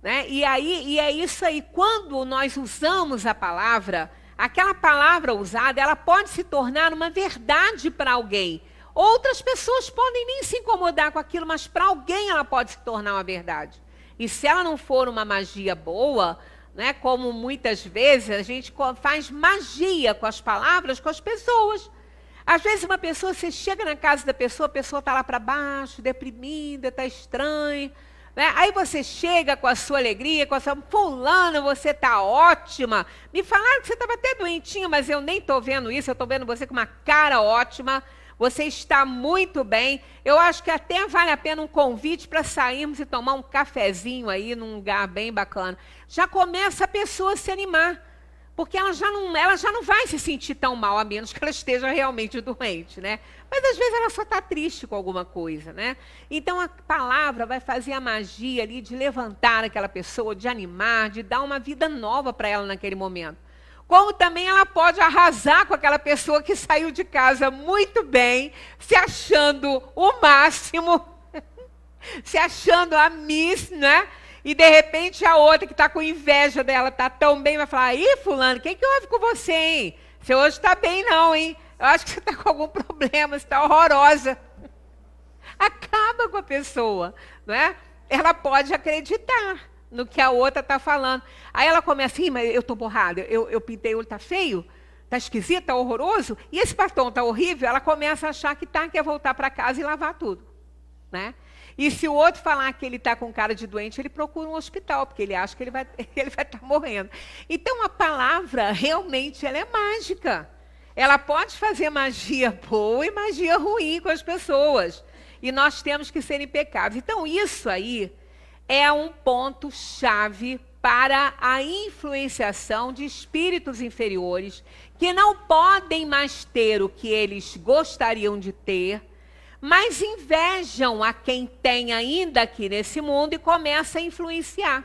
né? E é isso aí, quando nós usamos a palavra, aquela palavra usada, ela pode se tornar uma verdade para alguém. Outras pessoas podem nem se incomodar com aquilo, mas para alguém ela pode se tornar uma verdade. E se ela não for uma magia boa, né, como muitas vezes a gente faz magia com as palavras, com as pessoas. Às vezes uma pessoa, você chega na casa da pessoa, a pessoa está lá para baixo, deprimida, está estranha. Né? Aí você chega com a sua alegria, com a sua... Fulana, você está ótima. Me falaram que você estava até doentinha, mas eu nem estou vendo isso, eu estou vendo você com uma cara ótima. Você está muito bem. Eu acho que até vale a pena um convite para sairmos e tomar um cafezinho aí num lugar bem bacana. Já começa a pessoa a se animar. Porque ela já não vai se sentir tão mal, a menos que ela esteja realmente doente, né? Mas às vezes ela só está triste com alguma coisa, né? Então a palavra vai fazer a magia ali de levantar aquela pessoa, de animar, de dar uma vida nova para ela naquele momento. Como também ela pode arrasar com aquela pessoa que saiu de casa muito bem, se achando o máximo, se achando a Miss, né? E de repente a outra que está com inveja dela está tão bem, vai falar: ih, fulano, o que houve com você, hein? Você hoje está bem não, hein? Eu acho que você está com algum problema, você está horrorosa. Acaba com a pessoa, não é? Ela pode acreditar no que a outra está falando. Aí ela começa assim: mas eu estou borrada, eu pintei o olho, está feio? Está esquisito, está horroroso? E esse batom está horrível? Ela começa a achar que quer voltar para casa e lavar tudo, né? E se o outro falar que ele está com cara de doente, ele procura um hospital, porque ele acha que ele vai estar morrendo. Então, a palavra, realmente, ela é mágica. Ela pode fazer magia boa e magia ruim com as pessoas. E nós temos que ser impecáveis. Então, isso aí é um ponto-chave para a influenciação de espíritos inferiores que não podem mais ter o que eles gostariam de ter, mas invejam a quem tem ainda aqui nesse mundo e começa a influenciar.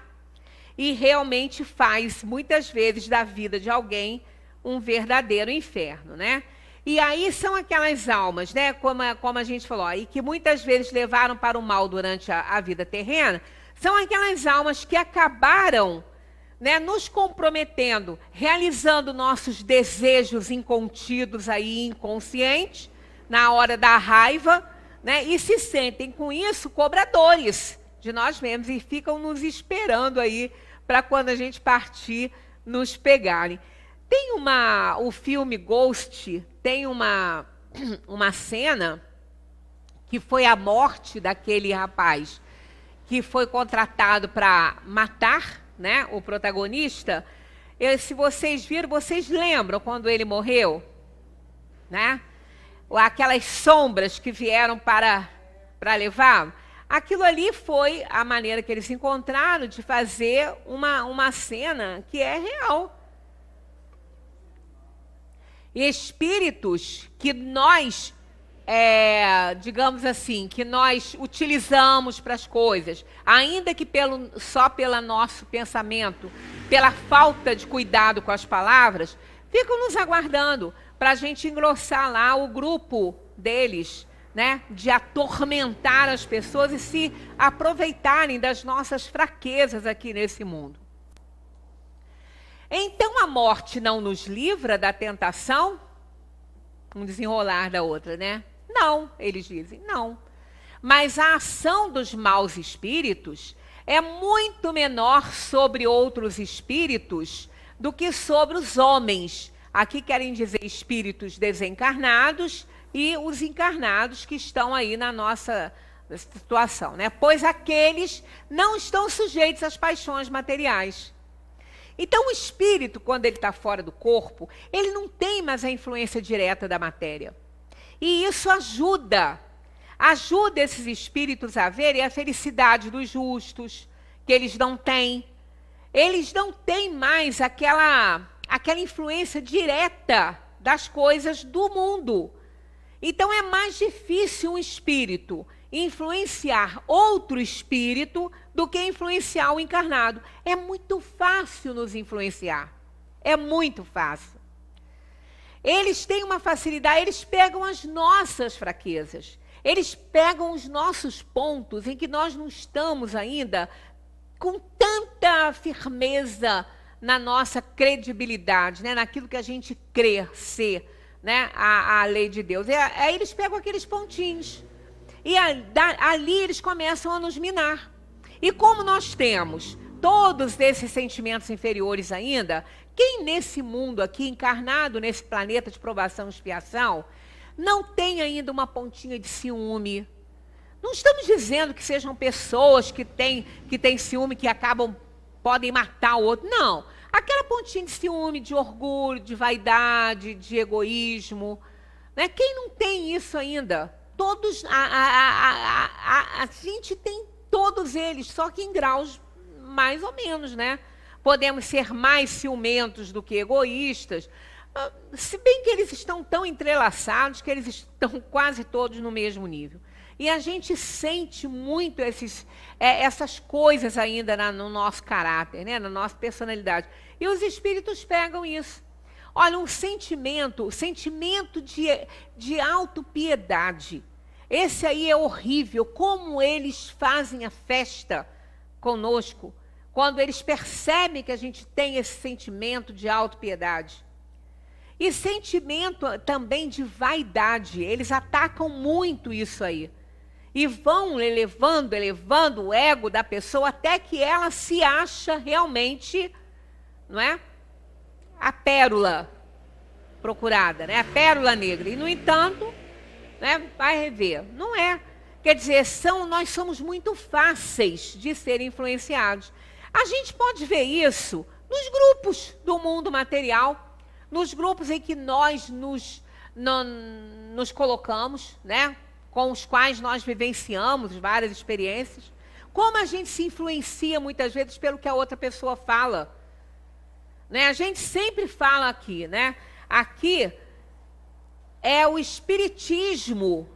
E realmente faz, muitas vezes, da vida de alguém um verdadeiro inferno, né? E aí são aquelas almas, né? Como a gente falou, e que muitas vezes levaram para o mal durante a vida terrena, são aquelas almas que acabaram, né, nos comprometendo, realizando nossos desejos incontidos aí, inconscientes, na hora da raiva, né, e se sentem com isso cobradores de nós mesmos e ficam nos esperando aí para quando a gente partir nos pegarem. Tem o filme Ghost tem uma cena que foi a morte daquele rapaz que foi contratado para matar, né, o protagonista. Se vocês viram, vocês lembram quando ele morreu, né? Aquelas sombras que vieram para levá-lo. Aquilo ali foi a maneira que eles encontraram de fazer uma cena que é real. Espíritos que nós, digamos assim, que nós utilizamos para as coisas, ainda que só pelo nosso pensamento, pela falta de cuidado com as palavras, ficam nos aguardando para a gente engrossar lá o grupo deles, né, de atormentar as pessoas e se aproveitarem das nossas fraquezas aqui nesse mundo. Então a morte não nos livra da tentação? Um desenrolar da outra, né? Não, eles dizem, não. Mas a ação dos maus espíritos é muito menor sobre outros espíritos do que sobre os homens. Aqui querem dizer espíritos desencarnados e os encarnados que estão aí na nossa situação, né? Pois aqueles não estão sujeitos às paixões materiais. Então, o espírito, quando ele está fora do corpo, ele não tem mais a influência direta da matéria. E isso ajuda esses espíritos a verem a felicidade dos justos, que eles não têm. Eles não têm mais aquela influência direta das coisas do mundo. Então, é mais difícil um espírito influenciar outro espírito do que influenciar o encarnado. É muito fácil nos influenciar. É muito fácil. Eles têm uma facilidade, eles pegam as nossas fraquezas. Eles pegam os nossos pontos em que nós não estamos ainda com tanta firmeza na nossa credibilidade, né? Naquilo que a gente crê ser, né? A lei de Deus. Aí eles pegam aqueles pontinhos. E ali eles começam a nos minar. E como nós temos todos esses sentimentos inferiores ainda, quem nesse mundo aqui, encarnado nesse planeta de provação e expiação, não tem ainda uma pontinha de ciúme? Não estamos dizendo que sejam pessoas que têm ciúme, que podem matar o outro. Não. Aquela pontinha de ciúme, de orgulho, de vaidade, de egoísmo, né? Quem não tem isso ainda? Todos, a gente tem todos eles, só que em graus mais ou menos, né? Podemos ser mais ciumentos do que egoístas, se bem que eles estão tão entrelaçados que eles estão quase todos no mesmo nível. E a gente sente muito essas coisas ainda no nosso caráter, né? Na nossa personalidade. E os espíritos pegam isso. Olha, o sentimento de autopiedade Esse aí é horrível, como eles fazem a festa conosco, quando eles percebem que a gente tem esse sentimento de autopiedade. E sentimento também de vaidade, eles atacam muito isso aí. E vão elevando o ego da pessoa até que ela se acha realmente, não é? A pérola procurada, né? A pérola negra. E, no entanto, né, vai rever. Não é. Quer dizer, nós somos muito fáceis de serem influenciados. A gente pode ver isso nos grupos do mundo material, nos grupos em que nós nos colocamos, né? Com os quais nós vivenciamos várias experiências. Como a gente se influencia muitas vezes pelo que a outra pessoa fala. Né? A gente sempre fala aqui, né? Aqui é o espiritismo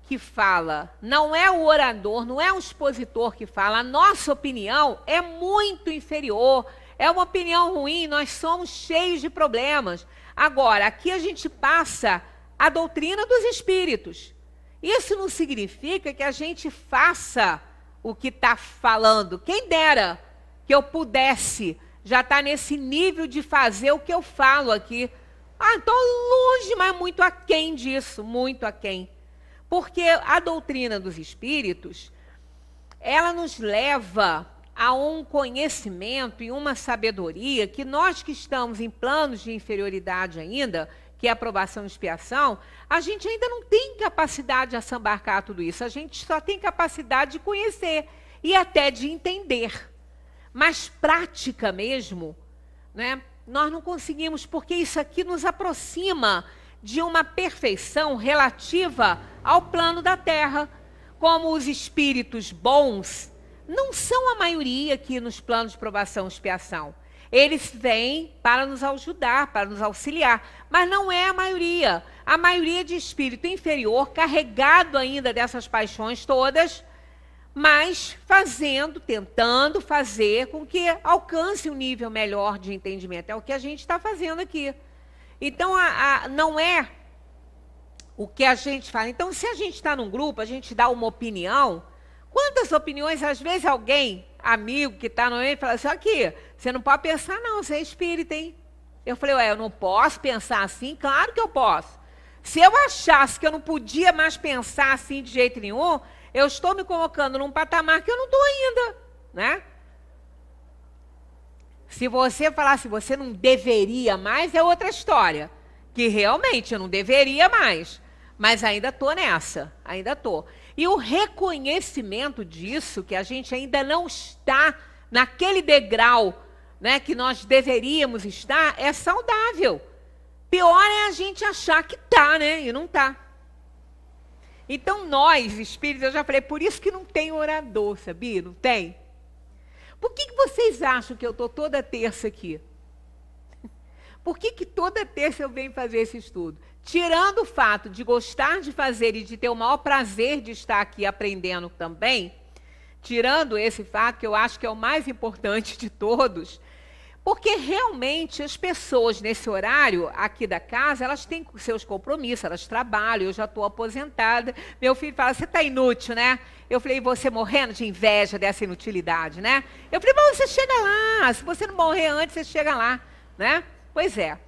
que fala, não é o orador, não é o expositor que fala. A nossa opinião é muito inferior, é uma opinião ruim, nós somos cheios de problemas. Agora, aqui a gente passa a doutrina dos espíritos. Isso não significa que a gente faça o que está falando. Quem dera que eu pudesse já estar nesse nível de fazer o que eu falo aqui. Estou longe, mas muito aquém disso, muito aquém. Porque a doutrina dos espíritos, ela nos leva a um conhecimento e uma sabedoria que nós que estamos em planos de inferioridade ainda, que é aprovação e expiação, a gente ainda não tem capacidade de assambarcar tudo isso. A gente só tem capacidade de conhecer e até de entender. Mas prática mesmo, né, nós não conseguimos, porque isso aqui nos aproxima de uma perfeição relativa ao plano da Terra. Como os espíritos bons não são a maioria aqui nos planos de provação e expiação. Eles vêm para nos ajudar, para nos auxiliar, mas não é a maioria. A maioria de espírito inferior, carregado ainda dessas paixões todas, mas tentando fazer com que alcance um nível melhor de entendimento. É o que a gente está fazendo aqui. Então, não é o que a gente fala. Então, se a gente está num grupo, a gente dá uma opinião. Quantas opiniões, às vezes alguém, amigo que está no meio, fala assim, aqui, você não pode pensar não, você é espírita, hein? Eu falei, eu não posso pensar assim? Claro que eu posso. Se eu achasse que eu não podia mais pensar assim de jeito nenhum, eu estou me colocando num patamar que eu não estou ainda, né? Se você falasse, você não deveria mais, é outra história. Que realmente eu não deveria mais. Mas ainda estou nessa, ainda estou. E o reconhecimento disso, que a gente ainda não está naquele degrau, né, que nós deveríamos estar, é saudável. Pior é a gente achar que está, né, e não está. Então nós, espíritos, eu já falei, por isso que não tem orador, sabia? Não tem. Por que vocês acham que eu estou toda terça aqui? Por que toda terça eu venho fazer esse estudo? Tirando o fato de gostar de fazer e de ter o maior prazer de estar aqui aprendendo também, tirando esse fato que eu acho que é o mais importante de todos, porque realmente as pessoas nesse horário aqui da casa, elas têm seus compromissos, elas trabalham, eu já estou aposentada. Meu filho fala, você está inútil, né? Eu falei, você morrendo de inveja dessa inutilidade, né? Eu falei, mas você chega lá, se você não morrer antes, você chega lá, né? Pois é.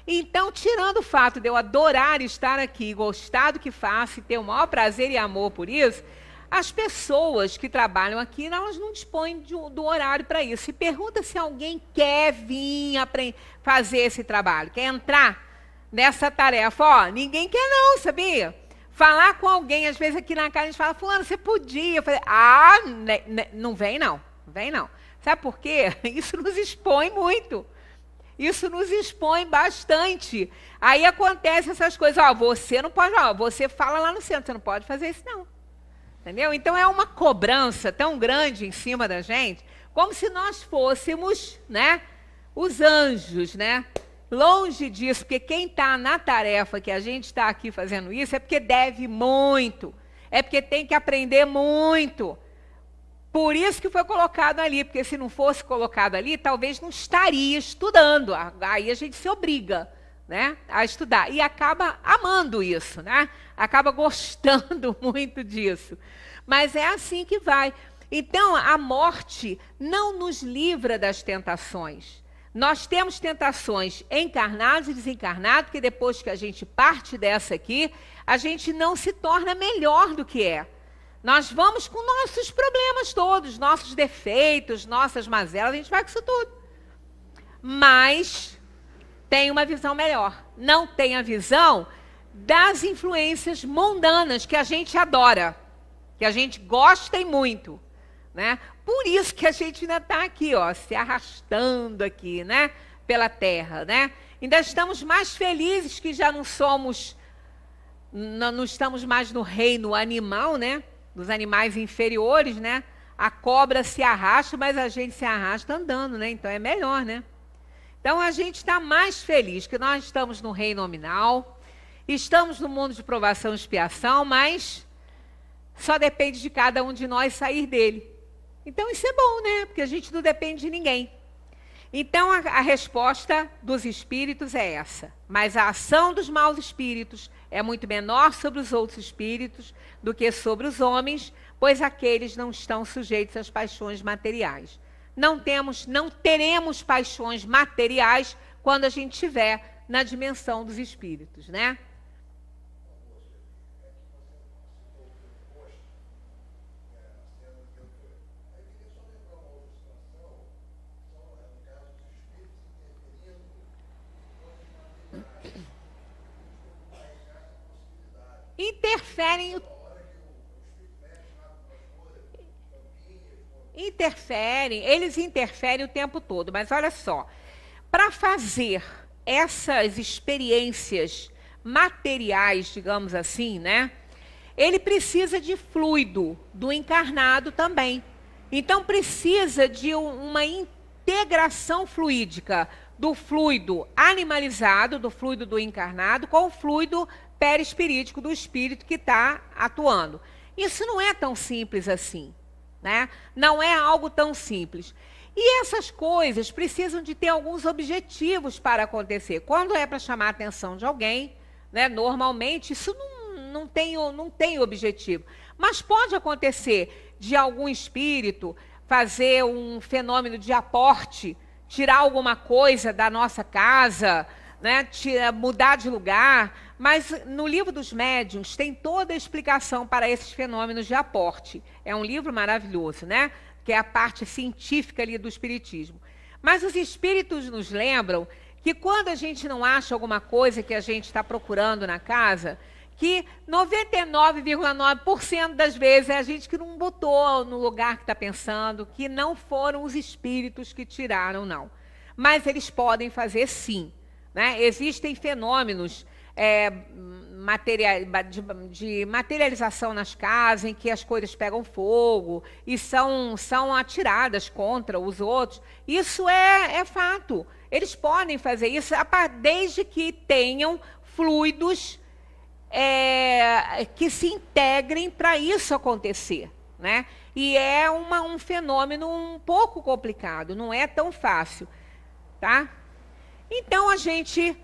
Então, tirando o fato de eu adorar estar aqui, gostar do que faço e ter o maior prazer e amor por isso, as pessoas que trabalham aqui, elas não dispõem do horário para isso. Se pergunta se alguém quer vir fazer esse trabalho, quer entrar nessa tarefa. Ó, ninguém quer não, sabia? Falar com alguém, às vezes aqui na casa a gente fala, fulano, você podia. Eu falei, não vem não, vem não. Sabe por quê? Isso nos expõe muito. Isso nos expõe bastante. Aí acontecem essas coisas. Ó, você não pode, você fala lá no centro, você não pode fazer isso não. Entendeu? Então é uma cobrança tão grande em cima da gente, como se nós fôssemos, né, os anjos, né? Longe disso, porque quem está na tarefa que a gente está aqui fazendo isso é porque deve muito, é porque tem que aprender muito. Por isso que foi colocado ali, porque se não fosse colocado ali, talvez não estaria estudando. Aí a gente se obriga, né, a estudar. E acaba amando isso, né? Acaba gostando muito disso. Mas é assim que vai. Então, a morte não nos livra das tentações. Nós temos tentações encarnadas e desencarnadas, porque depois que a gente parte dessa aqui, a gente não se torna melhor do que é. Nós vamos com nossos problemas todos, nossos defeitos, nossas mazelas, a gente vai com isso tudo. Mas tem uma visão melhor. Não tem a visão das influências mundanas que a gente adora, que a gente gosta e muito, né? Por isso que a gente ainda está aqui, ó, se arrastando aqui, né, pela terra, né? Ainda estamos mais felizes que já não somos, não estamos mais no reino animal, né? Dos animais inferiores, né? A cobra se arrasta, mas a gente se arrasta andando, né? Então é melhor, né? Então a gente está mais feliz que nós estamos no reino nominal, estamos no mundo de provação e expiação, mas só depende de cada um de nós sair dele. Então isso é bom, né? Porque a gente não depende de ninguém. Então a resposta dos espíritos é essa. Mas a ação dos maus espíritos é muito menor sobre os outros espíritos do que sobre os homens, pois aqueles não estão sujeitos às paixões materiais. Não teremos paixões materiais quando a gente estiver na dimensão dos espíritos, né? Eles interferem o tempo todo, mas olha só, para fazer essas experiências materiais, digamos assim, né, ele precisa de fluido do encarnado também. Então precisa de uma integração fluídica do fluido animalizado, do fluido do encarnado, com o fluido perispirítico do espírito que está atuando. Isso não é tão simples assim, né? Não é algo tão simples. E essas coisas precisam de ter alguns objetivos para acontecer. Quando é para chamar a atenção de alguém, né, normalmente isso não tem objetivo. Mas pode acontecer de algum espírito fazer um fenômeno de aporte, tirar alguma coisa da nossa casa, né, mudar de lugar. Mas no livro dos médiuns tem toda a explicação para esses fenômenos de aporte. É um livro maravilhoso, né? Que é a parte científica ali do espiritismo. Mas os espíritos nos lembram que quando a gente não acha alguma coisa que a gente está procurando na casa, que 99,9% das vezes é a gente que não botou no lugar que está pensando, que não foram os espíritos que tiraram, não. Mas eles podem fazer sim, né? Existem fenômenos de materialização nas casas, em que as coisas pegam fogo e são atiradas contra os outros. Isso é fato. Eles podem fazer isso desde que tenham fluidos que se integrem para isso acontecer, né? E é um fenômeno um pouco complicado, não é tão fácil, tá? Então a gente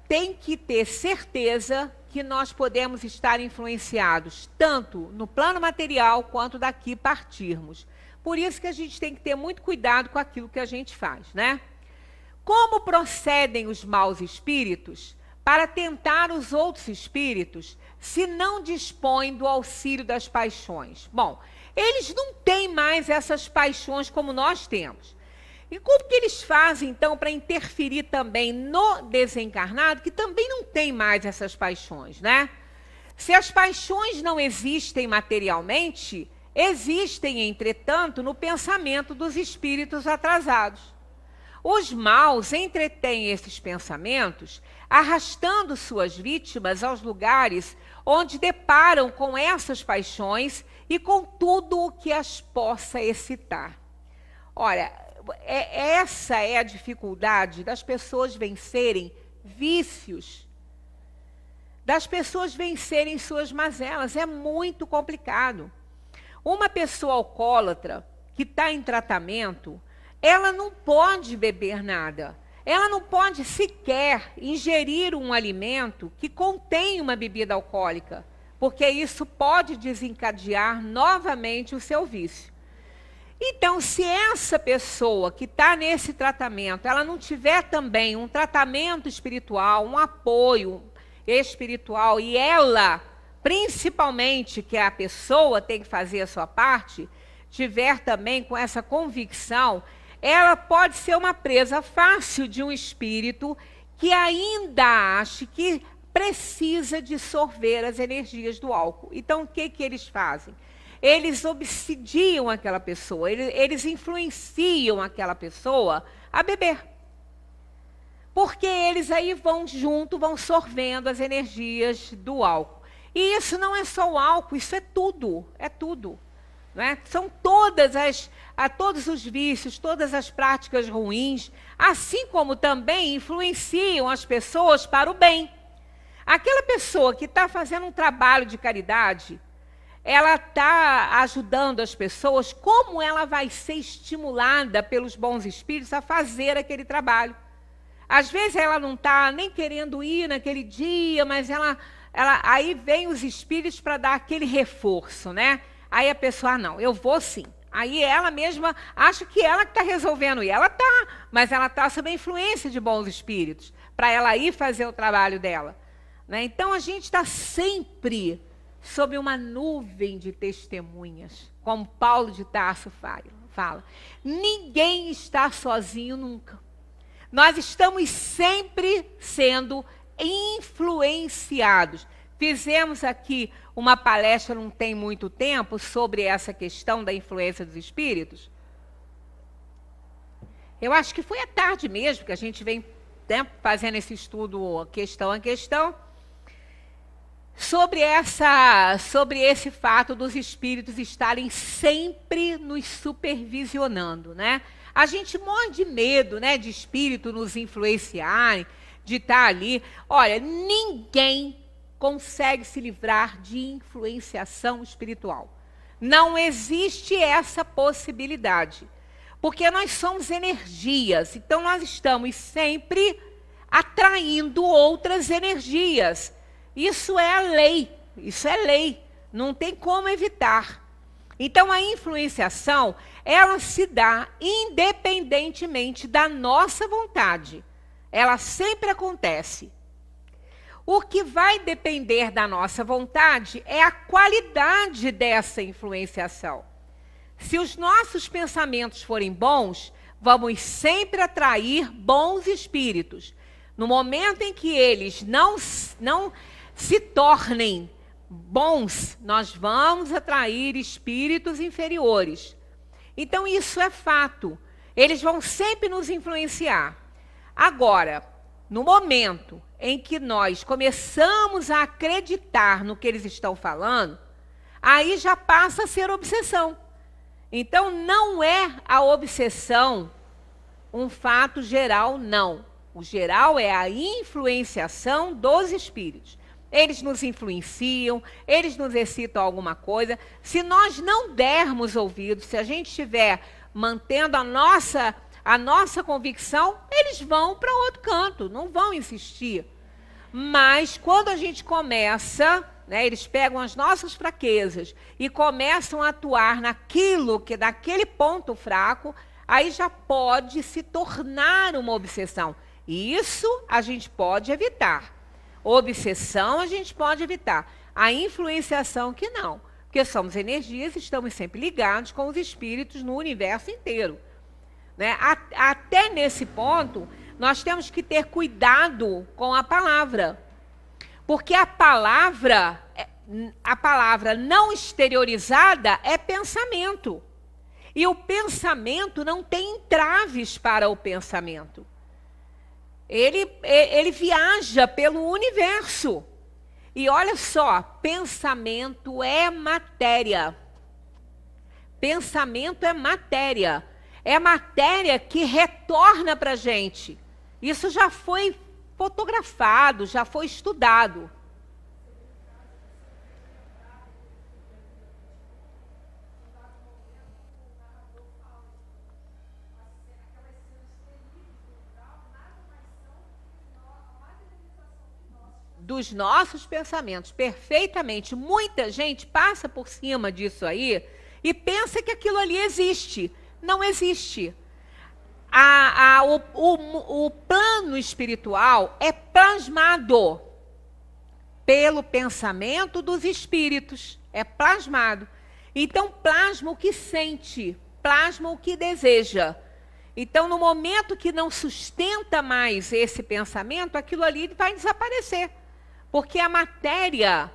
tem que ter certeza que nós podemos estar influenciados tanto no plano material quanto daqui partirmos. Por isso que a gente tem que ter muito cuidado com aquilo que a gente faz, né? Como procedem os maus espíritos para tentar os outros espíritos se não dispõem do auxílio das paixões? Bom, eles não têm mais essas paixões como nós temos. E como que eles fazem, então, para interferir também no desencarnado, que também não tem mais essas paixões, né? Se as paixões não existem materialmente, existem, entretanto, no pensamento dos espíritos atrasados. Os maus entretêm esses pensamentos, arrastando suas vítimas aos lugares onde deparam com essas paixões e com tudo o que as possa excitar. Olha, essa é a dificuldade das pessoas vencerem vícios, das pessoas vencerem suas mazelas. É muito complicado. Uma pessoa alcoólatra que está em tratamento, ela não pode beber nada. ela não pode sequer ingerir um alimento que contém uma bebida alcoólica, porque isso pode desencadear novamente o seu vício. Então, se essa pessoa que está nesse tratamento, ela não tiver também um tratamento espiritual, um apoio espiritual, e ela, principalmente, que a pessoa tem que fazer a sua parte, tiver também com essa convicção, ela pode ser uma presa fácil de um espírito que ainda acha que precisa dissolver as energias do álcool. Então, o que eles fazem? Eles obsidiam aquela pessoa, eles influenciam aquela pessoa a beber. Porque eles aí vão junto, vão sorvendo as energias do álcool. E isso não é só o álcool, isso é tudo, é tudo. Não é? São todos os vícios, todas as práticas ruins, assim como também influenciam as pessoas para o bem. Aquela pessoa que está fazendo um trabalho de caridade, ela está ajudando as pessoas, como ela vai ser estimulada pelos bons espíritos a fazer aquele trabalho? Às vezes ela não está nem querendo ir naquele dia, mas aí vem os espíritos para dar aquele reforço, né? Aí a pessoa, não, eu vou sim. Aí ela mesma acha que ela que está resolvendo ir. Ela está, mas ela está sob a influência de bons espíritos, para ela ir fazer o trabalho dela. Né? Então a gente está sempre sob uma nuvem de testemunhas, como Paulo de Tarso fala. Ninguém está sozinho nunca. Nós estamos sempre sendo influenciados. Fizemos aqui uma palestra, não tem muito tempo, sobre essa questão da influência dos espíritos. Eu acho que foi à tarde mesmo que a gente vem, né, fazendo esse estudo questão a questão, sobre esse fato dos espíritos estarem sempre nos supervisionando, né? A gente morre de medo, né, de espírito nos influenciarem, de estar ali. Olha, ninguém consegue se livrar de influenciação espiritual. Não existe essa possibilidade, porque nós somos energias, então nós estamos sempre atraindo outras energias. Isso é a lei, isso é lei, não tem como evitar. Então a influenciação, ela se dá independentemente da nossa vontade. Ela sempre acontece. O que vai depender da nossa vontade é a qualidade dessa influenciação. Se os nossos pensamentos forem bons, vamos sempre atrair bons espíritos. No momento em que eles não se tornem bons, nós vamos atrair espíritos inferiores. Então isso é fato. Eles vão sempre nos influenciar. Agora, no momento em que nós começamos a acreditar no que eles estão falando, aí já passa a ser obsessão. Então, não é a obsessão um fato geral, não. O geral é a influenciação dos espíritos. Eles nos influenciam, eles nos excitam a alguma coisa. Se nós não dermos ouvidos, se a gente estiver mantendo a nossa convicção, eles vão para outro canto, não vão insistir. Mas quando a gente começa, né, eles pegam as nossas fraquezas e começam a atuar naquele ponto fraco, aí já pode se tornar uma obsessão. E isso a gente pode evitar. Obsessão a gente pode evitar. A influenciação que não. Porque somos energias e estamos sempre ligados com os espíritos no universo inteiro. Né? Até nesse ponto, nós temos que ter cuidado com a palavra. Porque a palavra não exteriorizada é pensamento. E o pensamento não tem entraves para o pensamento. Ele viaja pelo universo. E olha só, pensamento é matéria. Pensamento é matéria. É matéria que retorna para a gente. Isso já foi fotografado, já foi estudado. dos nossos pensamentos perfeitamente. Muita gente passa por cima disso aí e pensa que aquilo ali existe. Não existe. O plano espiritual é plasmado pelo pensamento dos espíritos. É plasmado. Então, plasma o que sente, plasma o que deseja. Então, no momento que não sustenta mais esse pensamento, aquilo ali vai desaparecer. Porque a matéria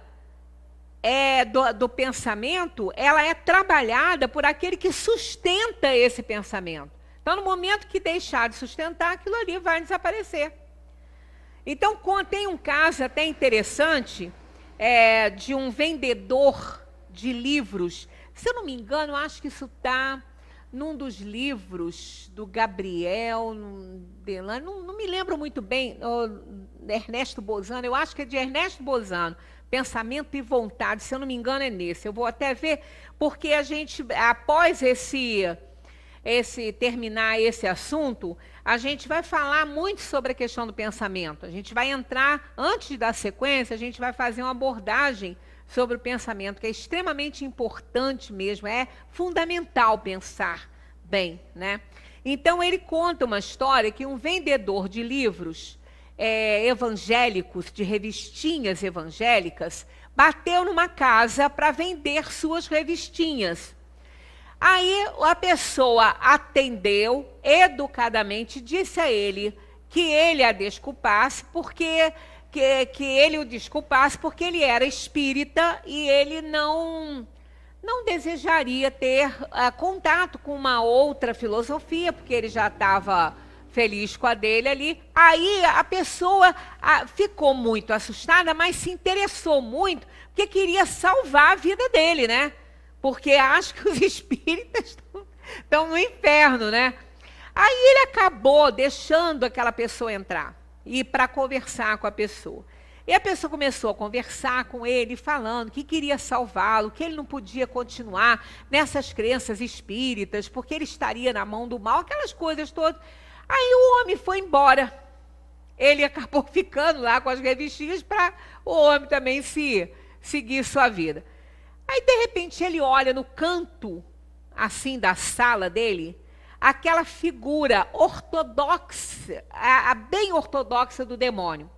do pensamento, ela é trabalhada por aquele que sustenta esse pensamento. Então, no momento que deixar de sustentar, aquilo ali vai desaparecer. Então, tem um caso até interessante de um vendedor de livros. Se eu não me engano, eu acho que isso está num dos livros do Gabriel Delano, não me lembro muito bem, Ernesto Bozano, eu acho que é de Ernesto Bozano, Pensamento e Vontade, se eu não me engano é nesse. Eu vou até ver, porque a gente, após terminar esse assunto, a gente vai falar muito sobre a questão do pensamento. A gente vai entrar, antes da sequência, a gente vai fazer uma abordagem sobre o pensamento, que é extremamente importante mesmo, é fundamental pensar bem, né? Então, ele conta uma história que um vendedor de livros evangélicos, de revistinhas evangélicas, bateu numa casa para vender suas revistinhas. Aí, a pessoa atendeu educadamente, disse a ele que ele a desculpasse, porque que ele o desculpasse porque ele era espírita e ele não desejaria ter contato com uma outra filosofia, porque ele já estava feliz com a dele ali. Aí a pessoa ficou muito assustada, mas se interessou muito, porque queria salvar a vida dele, né? Porque acho que os espíritas estão no inferno, né? Aí ele acabou deixando aquela pessoa entrar e para conversar com a pessoa. E a pessoa começou a conversar com ele, falando que queria salvá-lo, que ele não podia continuar nessas crenças espíritas, porque ele estaria na mão do mal, aquelas coisas todas. Aí o homem foi embora. Ele acabou ficando lá com as revistinhas para o homem também seguir sua vida. Aí, de repente, ele olha no canto, assim, da sala dele, aquela figura ortodoxa, bem ortodoxa do demônio,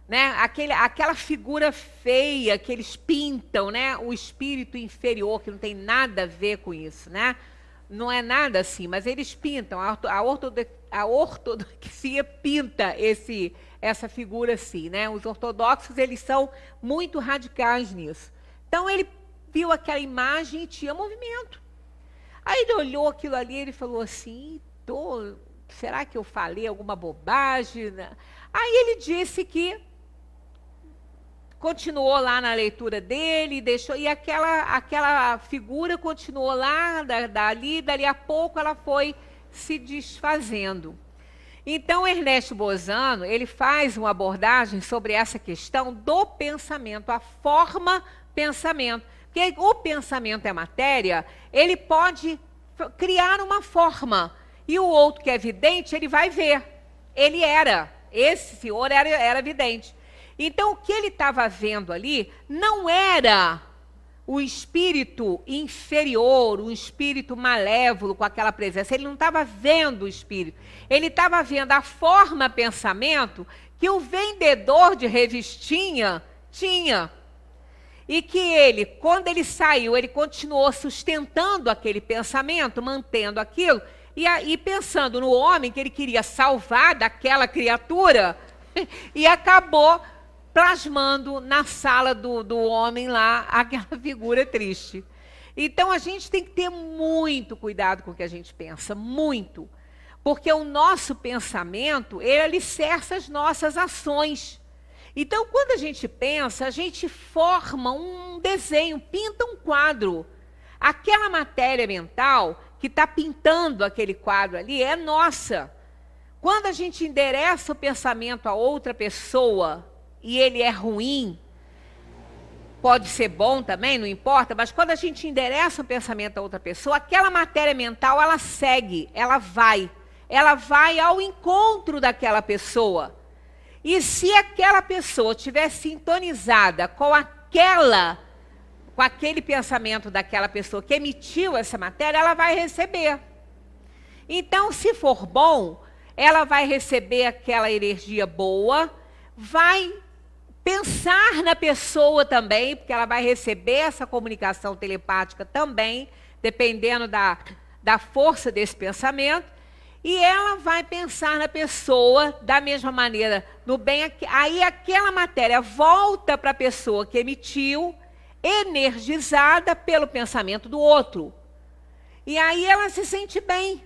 né? Aquela figura feia que eles pintam, né? O espírito inferior, que não tem nada a ver com isso, né? Não é nada assim, mas eles pintam, a ortodoxia pinta essa figura assim, né? Os ortodoxos, eles são muito radicais nisso. Então, ele viu aquela imagem e tinha movimento. Aí ele olhou aquilo ali e ele falou assim, será que eu falei alguma bobagem? Aí ele disse que continuou lá na leitura dele, deixou, e aquela figura continuou lá, dali a pouco ela foi se desfazendo. Então, Ernesto Bozano, ele faz uma abordagem sobre essa questão do pensamento, a forma pensamento. Porque o pensamento é matéria, ele pode criar uma forma. E o outro que é vidente, ele vai ver. Esse senhor era vidente. Então, o que ele estava vendo ali não era o espírito inferior, o espírito malévolo com aquela presença. Ele não estava vendo o espírito. Ele estava vendo a forma pensamento que o vendedor de revistinha tinha. E que ele, quando ele saiu, ele continuou sustentando aquele pensamento, mantendo aquilo, e pensando no homem que ele queria salvar daquela criatura, e acabou plasmando na sala do homem lá aquela figura triste. Então, a gente tem que ter muito cuidado com o que a gente pensa, muito. Porque o nosso pensamento, ele alicerça as nossas ações. Então, quando a gente pensa, a gente forma um desenho, pinta um quadro. Aquela matéria mental que está pintando aquele quadro ali é nossa. Quando a gente endereça o pensamento a outra pessoa e ele é ruim, pode ser bom também, não importa, mas quando a gente endereça o pensamento a outra pessoa, aquela matéria mental, ela segue, ela vai ao encontro daquela pessoa. E se aquela pessoa estiver sintonizada com aquele pensamento daquela pessoa que emitiu essa matéria, ela vai receber. Então, se for bom, ela vai receber aquela energia boa, vai pensar na pessoa também, porque ela vai receber essa comunicação telepática também, dependendo da força desse pensamento, e ela vai pensar na pessoa da mesma maneira, no bem. Aí aquela matéria volta para a pessoa que emitiu, energizada pelo pensamento do outro. E aí ela se sente bem.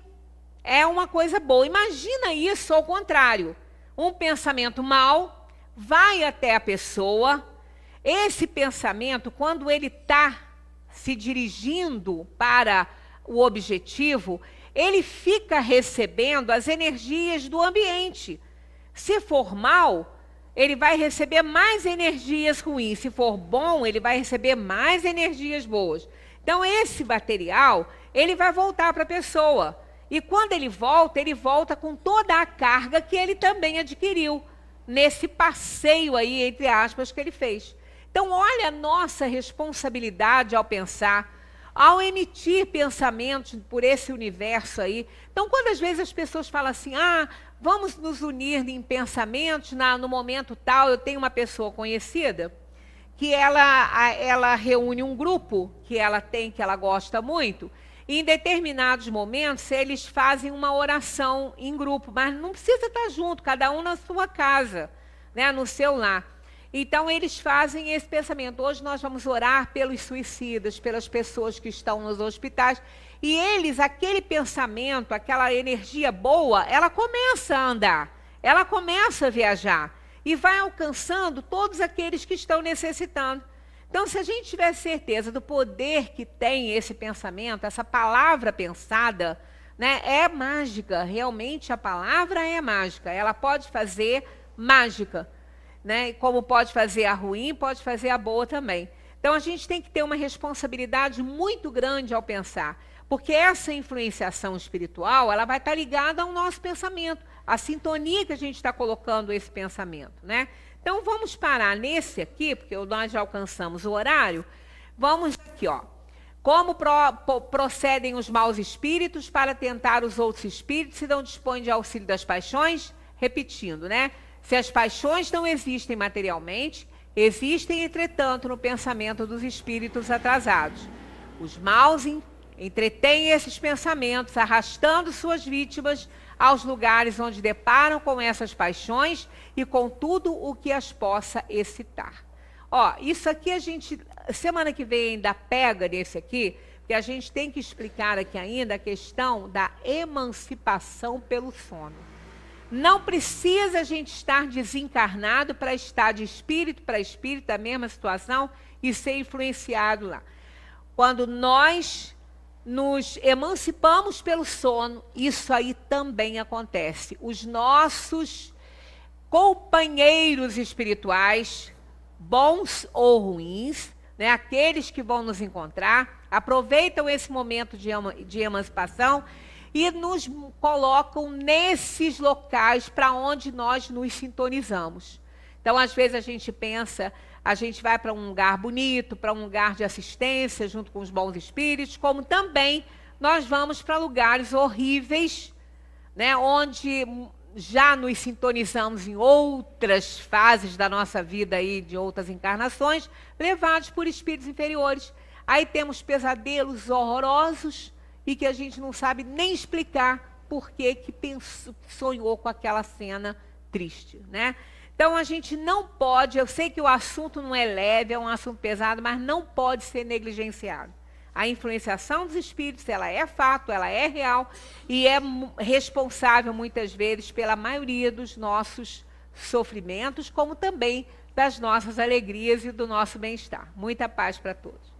É uma coisa boa. Imagina isso ao contrário. Um pensamento mau vai até a pessoa. Esse pensamento, quando ele está se dirigindo para o objetivo, ele fica recebendo as energias do ambiente. Se for mal, ele vai receber mais energias ruins. Se for bom, ele vai receber mais energias boas. Então, esse material, ele vai voltar para a pessoa. E quando ele volta com toda a carga que ele também adquiriu nesse passeio aí, entre aspas, que ele fez. Então, olha a nossa responsabilidade ao pensar, ao emitir pensamentos por esse universo aí. Então, quando às vezes as pessoas falam assim, vamos nos unir em pensamentos, no momento tal, eu tenho uma pessoa conhecida, que ela reúne um grupo que ela tem, que ela gosta muito, e em determinados momentos eles fazem uma oração em grupo, mas não precisa estar junto, cada um na sua casa, né, no seu lar. Então, eles fazem esse pensamento. Hoje nós vamos orar pelos suicidas, pelas pessoas que estão nos hospitais. E eles, aquele pensamento, aquela energia boa, ela começa a andar, ela começa a viajar e vai alcançando todos aqueles que estão necessitando. Então, se a gente tiver certeza do poder que tem esse pensamento, essa palavra pensada, né, é mágica. Realmente a palavra é mágica. Ela pode fazer mágica. Né? E como pode fazer a ruim, pode fazer a boa também. Então, a gente tem que ter uma responsabilidade muito grande ao pensar, porque essa influenciação espiritual, ela vai estar ligada ao nosso pensamento, a sintonia que a gente está colocando esse pensamento, né? Então, vamos parar nesse aqui, porque nós já alcançamos o horário. Vamos aqui, ó. Como procedem os maus espíritos para tentar os outros espíritos se não dispõem de auxílio das paixões? Repetindo, né? Se as paixões não existem materialmente, existem, entretanto, no pensamento dos espíritos atrasados. Os maus entretêm esses pensamentos, arrastando suas vítimas aos lugares onde deparam com essas paixões e com tudo o que as possa excitar. Ó, isso aqui a gente, semana que vem ainda pega nesse aqui, porque a gente tem que explicar aqui ainda a questão da emancipação pelo sono. Não precisa a gente estar desencarnado para estar de espírito para espírito, da mesma situação, e ser influenciado lá. Quando nós nos emancipamos pelo sono, isso aí também acontece. Os nossos companheiros espirituais, bons ou ruins, né, aqueles que vão nos encontrar, aproveitam esse momento de emancipação e nos colocam nesses locais para onde nós nos sintonizamos. Então, às vezes a gente pensa, a gente vai para um lugar bonito, para um lugar de assistência, junto com os bons espíritos, como também nós vamos para lugares horríveis, né, onde já nos sintonizamos em outras fases da nossa vida, aí, de outras encarnações, levados por espíritos inferiores. Aí temos pesadelos horrorosos, e que a gente não sabe nem explicar por que sonhou com aquela cena triste, né? Então, a gente não pode, eu sei que o assunto não é leve, é um assunto pesado, mas não pode ser negligenciado. A influenciação dos espíritos, ela é fato, ela é real, e é responsável, muitas vezes, pela maioria dos nossos sofrimentos, como também das nossas alegrias e do nosso bem-estar. Muita paz para todos.